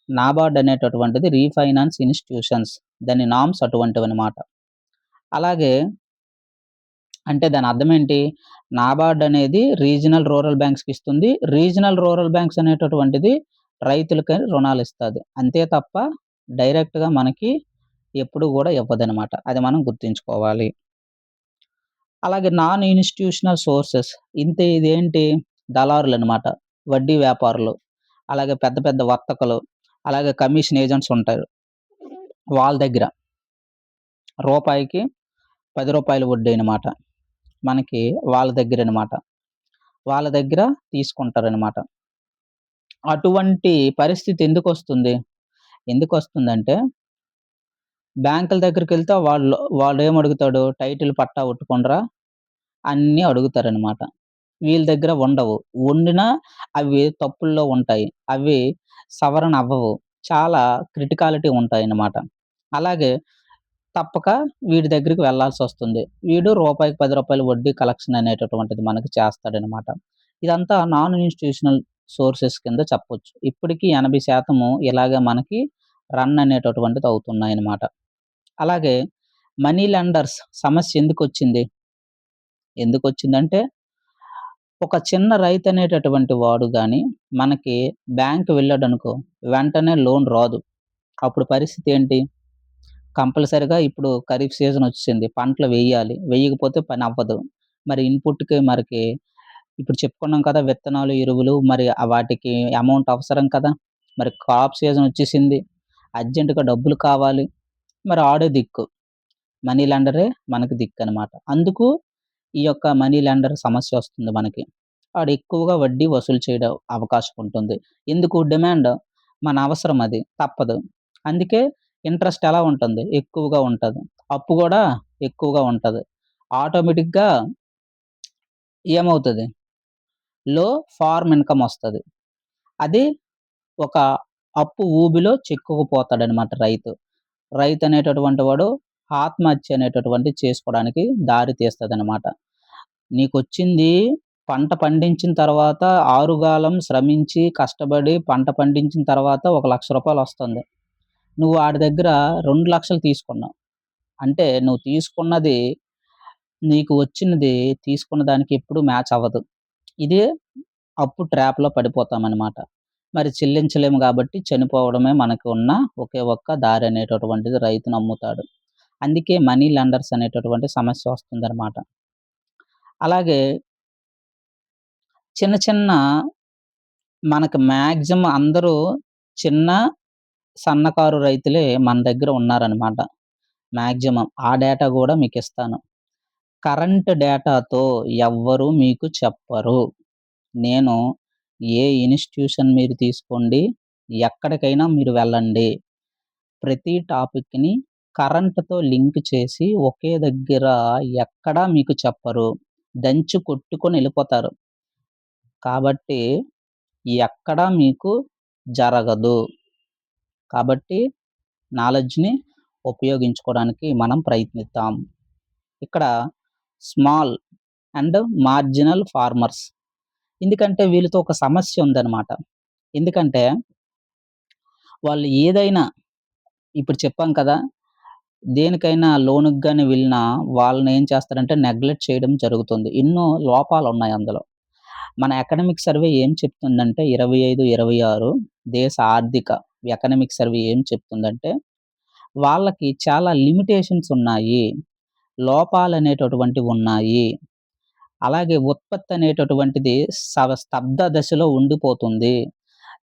నాబార్డ్ అనేటటువంటిది రీఫైనాన్స్ ఇన్‌స్టిట్యూషన్స్. దాని నార్మ్స్ అటువంటివన్నమాట. అలాగే అంటే దాని అర్థమేంటి? నాబార్డ్ అనేది రీజనల్ రూరల్ బ్యాంక్స్‌కి ఇస్తుంది. రీజనల్ రూరల్ బ్యాంక్స్ అనేటటువంటిది రైతులకి రుణాలిస్తది. అంతే తప్ప డైరెక్ట్‌గా మనకి ఎప్పుడు గూడా ఇవ్వదనమాట. అది మనం గుర్తుంచుకోవాలి. అలాగే నాన్ ఇన్‌స్టిట్యూషనల్ సోర్సెస్ ఇదేంటి? దళారులనమాట. వడ్డీ వ్యాపారులు, అలాగే పెద్ద పెద్ద వర్తకులు, అలాగే కమిషన్ ఏజెంట్స్ ఉంటారు. వాళ్ళ దగ్గర రూపాయికి రూ. 10 వడ్డీ అనమాట. మనకి వాళ్ళ దగ్గరనమాట. వాళ్ళ దగ్గర తీసుకుంటారనమాట. అటువంటి పరిస్థితి ఎందుకొస్తుంది? ఎందుకొస్తుందంటే బ్యాంకుల దగ్గరికెళ్తే వాడేమడుగుతాడు? టైటిల్ పట్టా కొట్టుకొనిరా అన్నీ అడుగుతారనమాట. వీళ్ళ దగ్గర ఉండవు. ఉండినా అవి తప్పుల్లో ఉంటాయి. అవి సవరణ అవ్వవు. చాలా క్రిటికాలిటీ ఉంటాయన్నమాట. అలాగే తప్పక వీడి దగ్గరికి వెళ్ళాల్సొస్తుంది. వీడు రూపాయికి రూ. 10 వడ్డీ కలెక్షన్ అనేటటువంటిది మనకి చేస్తాడనమాట. ఇదంతా నాన్ ఇన్‌స్టిట్యూషనల్ సోర్సెస్ కింద చెప్పొచ్చు. ఇప్పటికి 80% ఇలాగే మనకి రన్ అనేటటువంటిది అవుతున్నాయన్నమాట. అలాగే మనీ లెండర్స్ సమస్య ఎందుకొచ్చింది? ఎందుకొచ్చిందంటే ఒక చిన్న రైతనేటటువంటి వాడు గాని మనకి బ్యాంక్ వెళ్ళాడనుకో వెంటనే లోన్ రాదు. అప్పుడు పరిస్థితి ఏంటి? కంపల్సరీగా ఇప్పుడు ఖరీఫ్ సీజన్ ఒచ్చేసింది. పంటలు వెయ్యాలి. వెయ్యకపోతే పనవ్వదు. మరి ఇన్‌పుట్‌కి ఇప్పుడు చెప్పుకున్నాం కదా! విత్తనాలు, ఎరువులు మరి వాటికి అమౌంట్ అవసరం కదా! మరి క్రాప్ సీజన్ ఒచ్చేసింది. అర్జెంట్‌గా డబ్బులు కావాలి. మరి ఆడే దిక్కు. మనీ లెండరే మనకి దిక్కనమాట. అందుకు ఈ యొక్క మనీ లెండర్ సమస్యొస్తుంది మనకి. ఆడు ఎక్కువగా వడ్డీ వసూలు చేయడం అవకాశం ఉంటుంది. ఎందుకు? డిమాండ్ మన అవసరం అది. తప్పదు. అందుకే ఇంట్రెస్ట్ ఎలా ఉంటుంది? ఎక్కువగా ఉంటది. అప్పు గూడా ఎక్కువగా ఉంటది. ఆటోమేటిక్‌గా ఏమవుతది? లో ఫార్మ్ ఇన్‌కమ్ ఒస్తది. అది ఒక అప్పు ఊబిలో చిక్కుకుపోతాడనమాట రైతు. రైతనేటటువంటి వాడు ఆత్మహత్య అనేటటువంటిది చేసుకోవడానికి దారి తీస్తదనమాట. నీకొచ్చింది పంట పండించిన తర్వాత ఆరుగాలం శ్రమించి, కష్టపడి పంట పండించిన తర్వాత ఒక రూ. 1,00,000 నువ్వు ఆడి దగ్గర 2,00,000 తీసుకున్నావు. అంటే నువ్వు తీసుకున్నది నీకు వచ్చినది తీసుకున్న దానికి ఎప్పుడు మ్యాచ్ అవ్వదు. ఇదే అప్పు ట్రాప్‌లో పడిపోతామనమాట. మరి చెల్లించలేము గాబట్టి చనిపోవడమే మనకు ఉన్న ఒకే ఒక్క దారనేటటువంటిది రైతు నమ్ముతాడు. అందుకే మనీ లెండర్స్ అనేటటువంటి సమస్య వస్తుందనమాట. అలాగే చిన్న చిన్న మనకు మాక్సిమం అందరూ చిన్న, సన్నకారు రైతులే మన దగ్గర ఉన్నారనమాట. మాక్సిమం. ఆ డేటా గూడా మీకిస్తాను. కరెంట్ డేటాతో ఎవ్వరు మీకు చెప్పరు. నేను ఏ ఇన్‌స్టిట్యూషన్ మీరు తీసుకోండి, ఎక్కడికైనా మీరు వెళ్ళండి. ప్రతి టాపిక్‌ని కరెంట్‌తో లింక్ చేసి ఒకే దగ్గర ఎక్కడా మీకు చెప్పరు. దంచి కొట్టుకొని ఎళ్ళిపోతారు. కాబట్టి ఎక్కడా మీకు జరగదు. కాబట్టి నాలెడ్జ్‌ని ఉపయోగించుకోవడానికి మనం ప్రయత్నిద్దాం. ఇక్కడ స్మాల్ అండ్ మార్జినల్ ఫార్మర్స్. ఎందుకంటే వీళ్ళతో ఒక సమస్య ఉందనమాట. ఎందుకంటే వాళ్ళు ఏదైనా ఇప్పుడు చెప్పాం కదా! దేనికైనా లోన్‌కి గాని వెళ్ళినా వాళ్ళనేం చేస్తారంటే నెగ్లెక్ట్ చేయడం జరుగుతుంది. ఎన్నో లోపాలున్నాయి అందులో. మన ఎకనామిక్ సర్వే ఏం చెప్తుందంటే 25, 26 దేశ ఆర్థిక ఎకనామిక్ సర్వే ఏం చెప్తుందంటే వాళ్ళకి చాలా లిమిటేషన్స్ ఉన్నాయి. లోపాలనేటటువంటివున్నాయి. అలాగే ఉత్పత్తి అనేటటువంటిది స్తబ్ద దశలో ఉండిపోతుంది.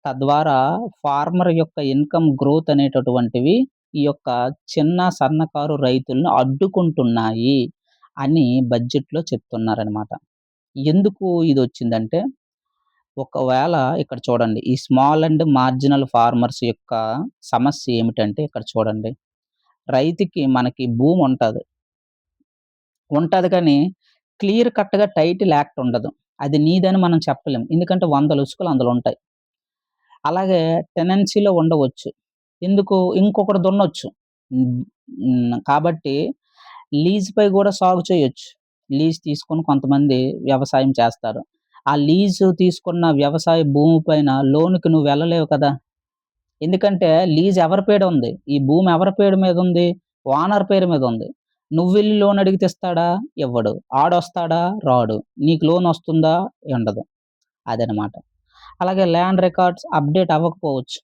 తద్వారా ఫార్మర్ యొక్క ఇన్‌కమ్ గ్రోత్ అనేటటువంటివి ఈ యొక్క చిన్న, సన్నకారు రైతులను అడ్డుకుంటున్నాయి అని బడ్జెట్‌లో చెప్తున్నారనమాట. ఎందుకు ఇదొచ్చిందంటే, ఒకవేళ ఇక్కడ చూడండి. ఈ స్మాల్ అండ్ మార్జినల్ ఫార్మర్స్ యొక్క సమస్య ఏమిటంటే ఇక్కడ చూడండి. రైతుకి మనకి భూముంటది. ఉంటది కానీ క్లియర్ కట్‌గా టైటిల్ యాక్ట్ ఉండదు. అది నీదని మనం చెప్పలేం. ఎందుకంటే 100 లొసుగులు అందులో ఉంటాయి. అలాగే టెనెన్సీలో ఉండవచ్చు. ఎందుకు? ఇంకొకడు దున్నొచ్చు. హ్మ్. కాబట్టి లీజ్‌పై గూడా సాగు చేయొచ్చు. లీజ్ తీసుకొని కొంతమంది వ్యవసాయం చేస్తారు. ఆ లీజు తీసుకున్న వ్యవసాయ భూమి పైన లోన్‌కి నువ్వు వెళ్ళలేవు కదా! ఎందుకంటే లీజ్ ఎవరి పేరుంది? ఈ భూమి ఎవరి పేరు మీదుంది? ఓనర్ పేరు మీదుంది. నువ్వెళ్లి లోన్ అడిగితే ఇస్తాడా? ఇవ్వడు. ఆడొస్తాడా? రాడు. నీకు లోనొస్తుందా? ఉండదు. అదనమాట. అలాగే ల్యాండ్ రికార్డ్స్ అప్‌డేట్ అవ్వకపోవచ్చు.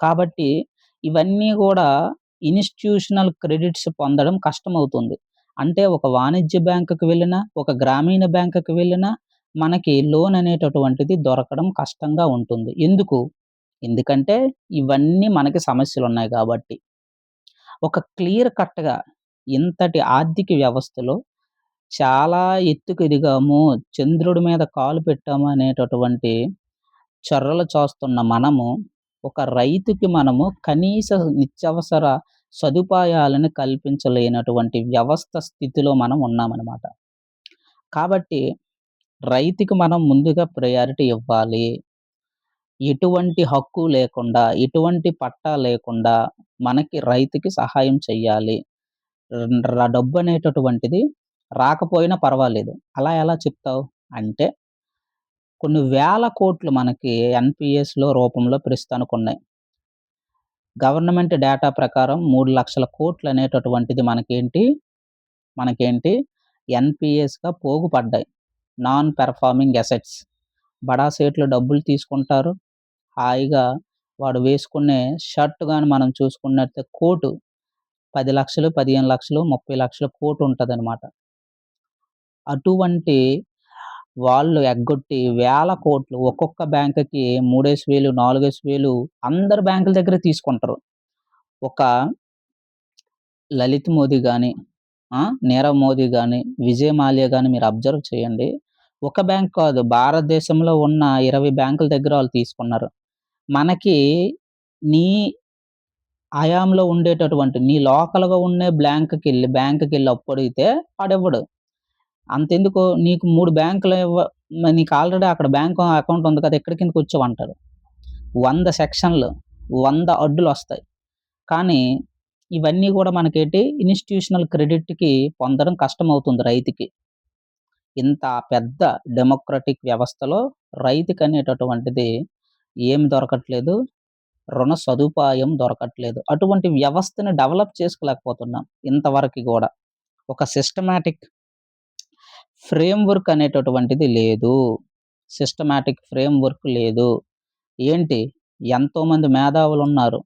కాబట్టి ఇవన్నీ గూడా ఇన్‌స్టిట్యూషనల్ క్రెడిట్స్ పొందడం కష్టమవుతుంది. అంటే ఒక వాణిజ్య బ్యాంకుకి వెళ్ళినా, ఒక గ్రామీణ బ్యాంకుకి వెళ్ళినా మనకి లోన్ అనేటటువంటిది దొరకడం కష్టంగా ఉంటుంది. ఎందుకు? ఎందుకంటే ఇవన్నీ మనకి సమస్యలున్నాయి గాబట్టి. ఒక క్లియర్ కట్‌గా ఇంతటి ఆర్థిక వ్యవస్థలో చాలా ఎత్తుకు ఎదిగాము, చంద్రుడి మీద కాలు పెట్టాము అనేటటువంటి చర్రలు చాస్తున్న మనము, ఒక రైతుకి మనము కనీస నిత్యావసర సదుపాయాలను కల్పించలేనటువంటి వ్యవస్థ స్థితిలో మనం ఉన్నామనమాట. కాబట్టి రైతుకి మనం ముందుగా ప్రయారిటీ ఇవ్వాలి. ఎటువంటి హక్కు లేకుండా, ఎటువంటి పట్టా లేకుండా మనకి రైతుకి సహాయం చెయ్యాలి. డబ్బనేటటువంటిది రాకపోయినా పర్వాలేదు. అలా ఎలా చెప్తావు? అంటే కొన్ని వేల కోట్లు మనకి ఎన్‌పీఎస్‌లో రూపంలో ప్రస్తుతానికున్నాయి. గవర్నమెంట్ డేటా ప్రకారం 3,00,000 కోట్లనేటటువంటిది మనకేంటి ఎన్‌పీఎస్‌గా పోగుపడ్డాయి. Non performing assets. బడా సేట్లు డబ్బులు తీసుకుంటారు. హాయిగా వాడు వేసుకునే షర్ట్ గాని మనం చూసుకున్నట్టే కోటు 10,00,000, 15,00,000, 30,00,000 కోటుంటదనమాట. అటువంటి వాళ్ళు ఎగ్గొట్టి వేల కోట్లు ఒక్కొక్క బ్యాంక్‌కి 3,000, 4,000 అందరు బ్యాంకుల దగ్గర తీసుకుంటారు. ఒక లలిత్ మోదీ గాని, నీరవ్ మోదీ గాని, విజయ్ మాల్యా గాని మీరు అబ్జర్వ్ చేయండి. ఒక బ్యాంక్ కాదు భారతదేశంలో ఉన్న 20 బ్యాంకుల దగ్గర వాళ్ళు తీసుకున్నారు. మనకి నీ హయాంలో నీ లోకల్‌గా ఉండే బ్యాంక్‌కెళ్ళి అప్పడిగితే ఆడివ్వడు. అంతెందుకు నీకు 3 బ్యాంకులు నీకు ఆల్రెడీ అక్కడ బ్యాంక్ అకౌంట్ ఉంది కదా! ఎక్కడి కిందకొచ్చావంటాడు. 100 సెక్షన్‌లు, 100 అడ్డులొస్తాయి. కానీ ఇవన్నీ గూడా మనకేంటి ఇన్‌స్టిట్యూషనల్ క్రెడిట్‌కి పొందడం కష్టమవుతుంది రైతుకి. ఇంత పెద్ద డెమోక్రటిక్ వ్యవస్థలో రైతుకనేటటువంటిది ఏమి దొరకట్లేదు. రుణ సదుపాయం దొరకట్లేదు. అటువంటి వ్యవస్థని డెవలప్ చేసుకోలేకపోతున్నాం ఇంతవరకి గూడా. ఒక సిస్టమాటిక్ ఫ్రేమ్‌వర్క్ అనేటటువంటిది లేదు. సిస్టమాటిక్ ఫ్రేమ్‌వర్క్ లేదు. ఏంటి? ఎంతోమంది మేధావులున్నారు.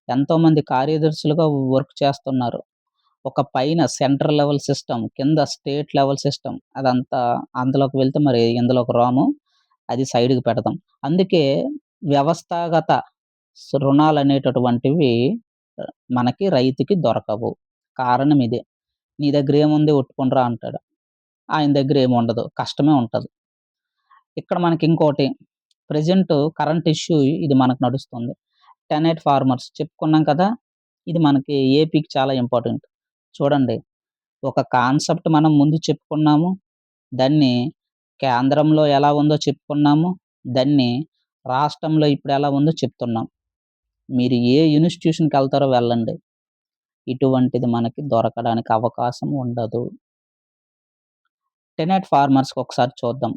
ఎంతోమంది కార్యదర్శులుగా వర్క్ చేస్తున్నారు. ఒక పైన సెంట్రల్ లెవెల్ సిస్టమ్, కింద స్టేట్ లెవెల్ సిస్టమ్ అదంతా అందులోకి వెళ్తే మరి ఇందులోకి రాము. అది సైడ్‌కి పెడదాం. అందుకే వ్యవస్థాగత రుణాలనేటటువంటివి మనకి రైతుకి దొరకవు. కారణం ఇదే. "నీ దగ్గరేముంది ఒట్టుకొనిరా" అంటాడు. ఆయన దగ్గర ఏముండదు. కష్టమే ఉంటది. ఇక్కడ మనకింకోటి ప్రెజెంట్ కరెంట్ ఇష్యూ ఇది మనకు నడుస్తుంది. టెనెట్ ఫార్మర్స్ చెప్పుకున్నాం కదా! ఇది మనకి ఏపీకి చాలా ఇంపార్టెంట్. చూడండి, ఒక కాన్సెప్ట్ మనం ముందు చెప్పుకున్నాము. దాన్ని కేంద్రంలో ఎలా ఉందో చెప్పుకున్నాము. దాన్ని రాష్ట్రంలో ఇప్పుడెలా ఉందో చెప్తున్నాం. మీరు ఏ ఇన్‌స్టిట్యూషన్‌కెళ్తారో వెళ్ళండి. ఇటువంటిది మనకి దొరకడానికి అవకాశం ఉండదు. టెనెట్ ఫార్మర్స్‌కి ఒకసారి చూద్దాం.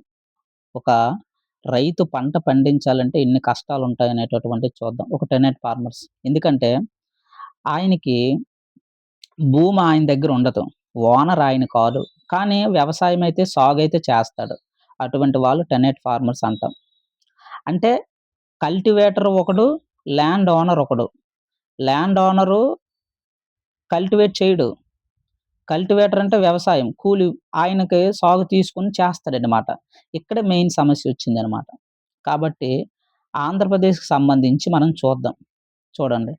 ఒక రైతు పంట పండించాలంటే ఎన్ని కష్టాలుంటాయనేటటువంటిది చూద్దాం. ఒక టెనెట్ ఫార్మర్స్. ఎందుకంటే ఆయనకి భూమి ఆయన దగ్గర ఉండదు. ఓనర్ ఆయన కాదు. కానీ వ్యవసాయం అయితే సాగైతే చేస్తాడు. అటువంటి వాళ్ళు టెనెట్ ఫార్మర్స్ అంటాం. అంటే కల్టివేటర్ ఒకడు, ల్యాండ్ ఓనర్ ఒకడు. ల్యాండ్ ఓనరు కల్టివేట్ చేయడు. కల్టివేటర్ అంటే వ్యవసాయం. కూలి ఆయనకి సాగు తీసుకొని చేస్తాడనమాట. ఇక్కడే మెయిన్ సమస్యొచ్చిందనమాట. కాబట్టి ఆంధ్రప్రదేశ్‌కి సంబంధించి మనం చూద్దాం. చూడండి.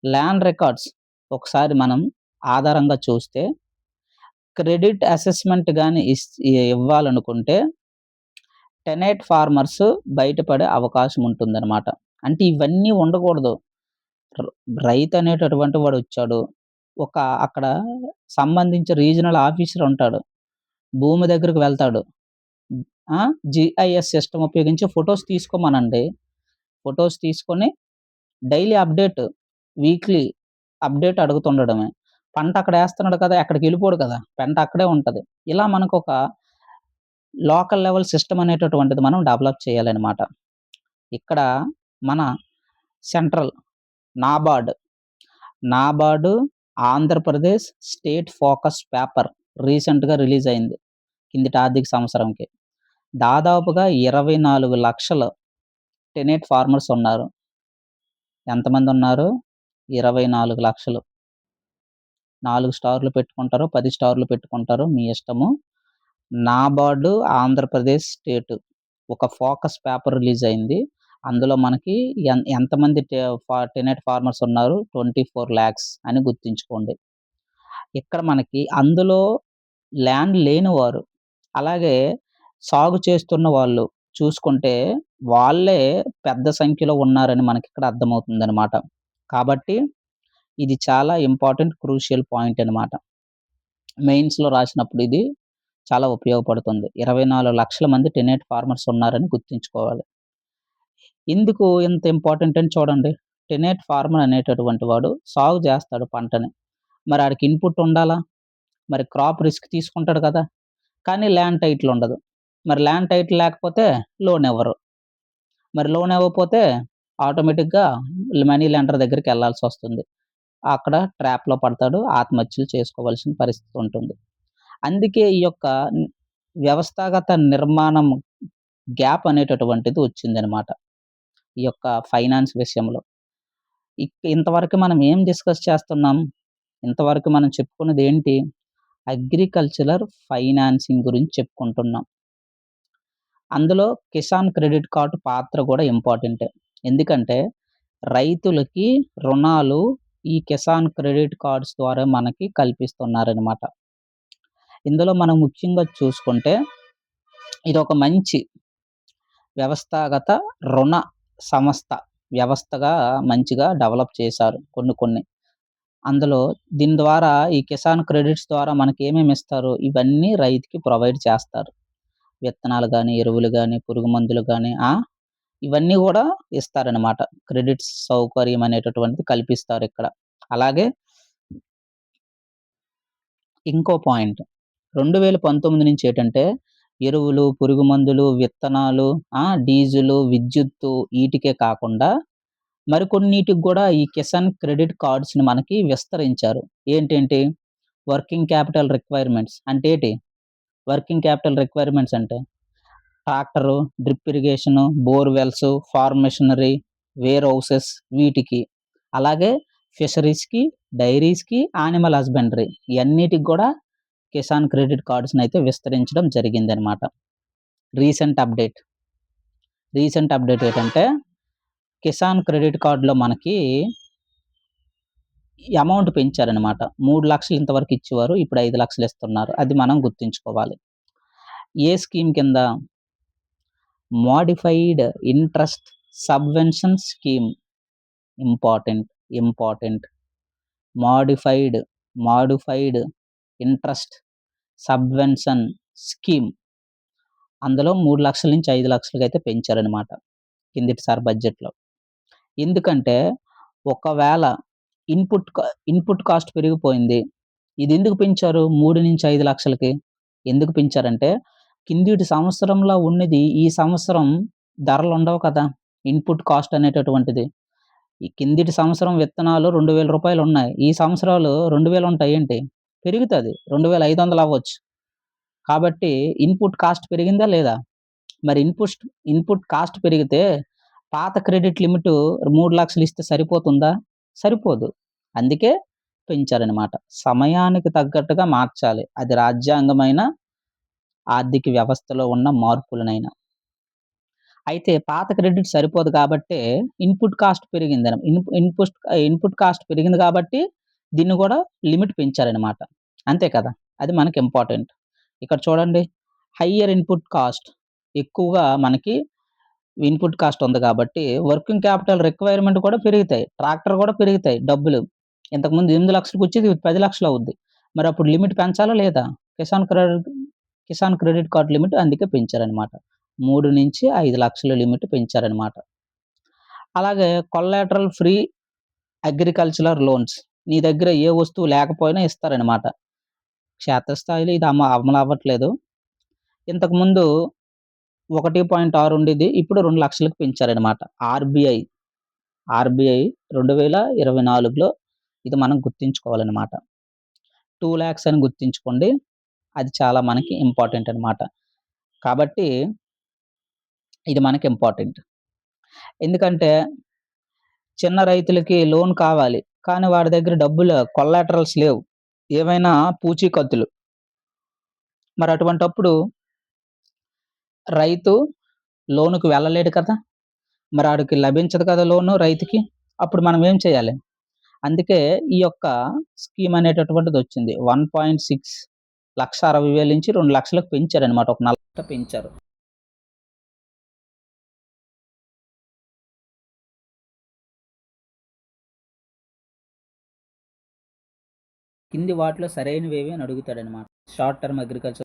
ల్యాండ్ రికార్డ్స్ ఒకసారి మనం ఆధారంగా చూస్తే క్రెడిట్ అసెస్‌మెంట్ గాని ఇవ్వాలనుకుంటే టెనెట్ ఫార్మర్స్ బయటపడే అవకాశం ఉంటుందనమాట. అంటే ఇవన్నీ ఉండకూడదు. ర్ రైతనేటటువంటి వాడొచ్చాడు. ఒక అక్కడ సంబంధించి రీజనల్ ఆఫీసర్ ఉంటాడు. భూమి దగ్గరికి వెళ్తాడు. ఆ! జీఐఎస్ సిస్టమ్ ఉపయోగించి ఫోటోస్ తీసుకోమనండి. ఫోటోస్ తీసుకొని డైలీ అప్డేట్, వీక్లీ అప్డేట్ అడుగుతుండడమే. పంట అక్కడేస్తున్నాడు కదా! ఎక్కడికెళ్ళిపోడు కదా! పంట అక్కడే ఉంటది. ఇలా మనకొక లోకల్ లెవెల్ సిస్టమ్ అనేటటువంటిది మనం డెవలప్ చేయాలనమాట. ఇక్కడ మన central NABARD, NABARD Andhra Pradesh state focus paper రీసెంట్‌గా రిలీజ్ అయింది. కిందటి ఆర్థిక సంవత్సరంకి. దాదాపుగా 24,00,000 టెనెట్ ఫార్మర్స్ ఉన్నారు. ఎంతమందున్నారు? 24,00,000. 4 స్టార్లు పెట్టుకుంటారో, 10 స్టార్లు పెట్టుకుంటారో మీ ఇష్టము. నాబార్డ్ ఆంధ్రప్రదేశ్ స్టేట్ ఒక ఫోకస్ పేపర్ రిలీజ్ అయింది. అందులో మనకి ఎంతమంది టెనెట్ ఫార్మర్స్ ఉన్నారు? 24,00,000 అని గుర్తుంచుకోండి. ఇక్కడ మనకి అందులో ల్యాండ్ లేనివారు, అలాగే సాగు చేస్తున్న వాళ్ళు చూసుకుంటే వాళ్ళే పెద్ద సంఖ్యలో ఉన్నారని మనకిక్కడ అర్థమవుతుందనమాట. కాబట్టి ఇది చాలా ఇంపార్టెంట్ క్రూషియల్ పాయింట్ అనమాట. మెయిన్స్‌లో రాసినప్పుడు ఇది చాలా ఉపయోగపడుతుంది. 24,00,000 మంది టెనెట్ ఫార్మర్స్ ఉన్నారని గుర్తుంచుకోవాలి. ఎందుకు ఇంత ఇంపార్టెంట్ అని చూడండి. టెనెట్ ఫార్మర్ అనేటటువంటి వాడు సాగు చేస్తాడు పంటని. మరి ఆడికి ఇన్‌పుట్ ఉండాలా? మరి క్రాప్ రిస్క్ తీసుకుంటాడు కదా! కానీ ల్యాండ్ టైటిల్ ఉండదు. మరి ల్యాండ్ టైటిల్ లేకపోతే లోన్ ఇవ్వరు. మరి లోన్ ఇవ్వకపోతే ఆటోమేటిక్‌గా మనీ లెండర్ దగ్గరికెళ్ళాల్సొస్తుంది. అక్కడ ట్రాప్‌లో పడతాడు. ఆత్మహత్యలు చేసుకోవాల్సిన పరిస్థితి ఉంటుంది. అందుకే ఈ యొక్క వ్యవస్థాగత నిర్మాణం గ్యాప్ అనేటటువంటిది వచ్చిందనమాట. ఈ యొక్క ఫైనాన్స్ విషయంలో. ఇంతవరకు మనం ఏం డిస్కస్ చేస్తున్నాం? ఇంతవరకు మనం చెప్పుకున్నదేంటి? అగ్రికల్చరల్ ఫైనాన్సింగ్ గురించి చెప్పుకుంటున్నాం. అందులో కిసాన్ క్రెడిట్ కార్డ్ పాత్ర గూడా ఇంపార్టెంటే. ఎందుకంటే రైతులకి రుణాలు ఈ కిసాన్ క్రెడిట్ కార్డ్స్ ద్వారా మనకి కల్పిస్తున్నారనమాట. ఇందులో మనం ముఖ్యంగా చూసుకుంటే ఇదొక మంచి వ్యవస్థాగత రుణ సంస్థ. వ్యవస్థగా మంచిగా డెవలప్ చేశారు కొన్ని. అందులో దీని ద్వారా ఈ కిసాన్ క్రెడిట్స్ ద్వారా మనకేమేమిస్తారు? ఇవన్నీ రైతుకి ప్రొవైడ్ చేస్తారు. విత్తనాలు గానీ, ఎరువులు గానీ, పురుగు మందులు గానీ ఇవన్నీ గూడా ఇస్తారనమాట. క్రెడిట్స్ సౌకర్యం అనేటటువంటిది కల్పిస్తారిక్కడ. అలాగే ఇంకో పాయింట్ 2019 నుంచి ఏటంటే ఎరువులు, పురుగు మందులు, విత్తనాలు, డీజిలు, విద్యుత్తు ఈటికే కాకుండా మరికొన్నిటికి గూడా ఈ కిసాన్ క్రెడిట్ కార్డ్స్‌ని మనకి విస్తరించారు. ఏంటేంటి? వర్కింగ్ క్యాపిటల్ రిక్వైర్మెంట్స్ అంటే ఏటి? వర్కింగ్ క్యాపిటల్ రిక్వైర్మెంట్స్ అంటే tractor, drip irrigation, borewells, farm machinery, warehouses వీటికి. అలాగే ఫిషరీస్‌కి, డైరీస్‌కి, యానిమల్ హస్బెండరీ ఇయన్నిటికి గూడా కిసాన్ క్రెడిట్ కార్డ్స్‌నైతే విస్తరించడం జరిగిందనమాట. Recent update. రీసెంట్ అప్‌డేట్ ఏటంటే కిసాన్ క్రెడిట్ కార్డ్‌లో మనకి అమౌంట్ పెంచారనమాట. 3,00,000 ఇంతవరకు ఇచ్చేవారు. ఇప్పుడు 5,00,000 ఇస్తున్నారు. అది మనం గుర్తుంచుకోవాలి. ఏ స్కీమ్ కింద? Modified interest subvention scheme. Important. Important. Modified, modified interest subvention scheme. అందులో 3,00,000 నుంచి 5,00,000కైతే పెంచారనమాట. కిందటిసారి బడ్జెట్‌లో. ఎందుకంటే ఒకవేళ ఇన్‌పుట్ కాస్ట్ పెరిగిపోయింది. ఇదెందుకు పెంచారు 3-5 లక్షలకి? ఎందుకు పెంచారంటే, కిందటి సంవత్సరంలో ఉన్నది ఈ సంవత్సరం ధరలుండవు కదా! ఇన్‌పుట్ కాస్ట్ అనేటటువంటిది. ఈ కిందటి సంవత్సరం విత్తనాలు రూ. 2,000 ఉన్నాయి. ఈ సంవత్సరాలు 2,000 ఉంటాయేంటి? పెరుగుతది. 2,500 అవ్వచ్చు. కాబట్టి ఇన్‌పుట్ కాస్ట్ పెరిగిందా లేదా? మరి ఇన్‌పుట్ కాస్ట్ పెరిగితే పాత క్రెడిట్ లిమిటు 3,00,000 ఇస్తే సరిపోతుందా? సరిపోదు. అందుకే పెంచారనమాట. సమయానికి తగ్గట్టుగా మార్చాలి. అది రాజ్యాంగమైన, ఆర్థిక వ్యవస్థలో ఉన్న మార్పులనైనా. అయితే పాత క్రెడిట్ సరిపోదు కాబట్టే ఇన్‌పుట్ కాస్ట్ పెరిగిందన ఇన్ ఇన్‌పుస్ట్ ఇన్‌పుట్ కాస్ట్ పెరిగింది కాబట్టి దీన్ని గూడా లిమిట్ పెంచారనమాట. అంతే కదా! అది మనకి ఇంపార్టెంట్. ఇక్కడ చూడండి హయ్యర్ ఇన్‌పుట్ కాస్ట్ ఎక్కువగా మనకి ఇన్‌పుట్ కాస్ట్ ఉంది కాబట్టి వర్కింగ్ క్యాపిటల్ రిక్వైర్మెంట్ కూడా పెరుగుతాయి. ట్రాక్టర్ కూడా పెరుగుతాయి డబ్బులు. ఇంతకుముందు 8,00,000కి వచ్చేది 10,00,000 అవుద్ది. మరప్పుడు లిమిట్ పెంచాలా లేదా? Kisan credit Kisan credit card limit అందుకే పెంచారనమాట. 3-5,00,000 లిమిట్ పెంచారనమాట. అలాగే కొల్లాటరల్ ఫ్రీ అగ్రికల్చరల్ లోన్స్. నీ దగ్గర ఏ వస్తువు లేకపోయినా ఇస్తారనమాట. క్షేత్రస్థాయిలో ఇది అమలవ్వట్లేదు. ఇంతకుముందు 1.6 ఉండేది. ఇప్పుడు 2,00,000కి పెంచారనమాట. ఆర్‌బీఐ, ఆర్‌బీఐ 2024లో ఇది మనం గుర్తుంచుకోవాలనమాట. 2,00,000 అని గుర్తుంచుకోండి. అది చాలా మనకి ఇంపార్టెంట్ అనమాట. కాబట్టి ఇది మనకి ఇంపార్టెంట్. ఎందుకంటే చిన్న రైతులకి లోన్ కావాలి. కానీ వాడి దగ్గర డబ్బులు కొల్లాటరల్స్ లేవు. ఏవైనా పూచీకత్తులు. మరి అటువంటప్పుడు రైతు లోనుకి వెళ్ళలేడు కదా! మరి ఆడికి లభించదు కదా లోను రైతుకి. అప్పుడు మనం ఏం చేయాలి? అందుకే ఈ యొక్క స్కీమ్ అనేటటువంటిదొచ్చింది. 1.6 1,60,000 నుంచి 2,00,000కి పెంచారనమాట. ఒక 40 పెంచారు. కింది వాటిలో సరైనవేవి అని అడుగుతాడనమాట. Short term agriculture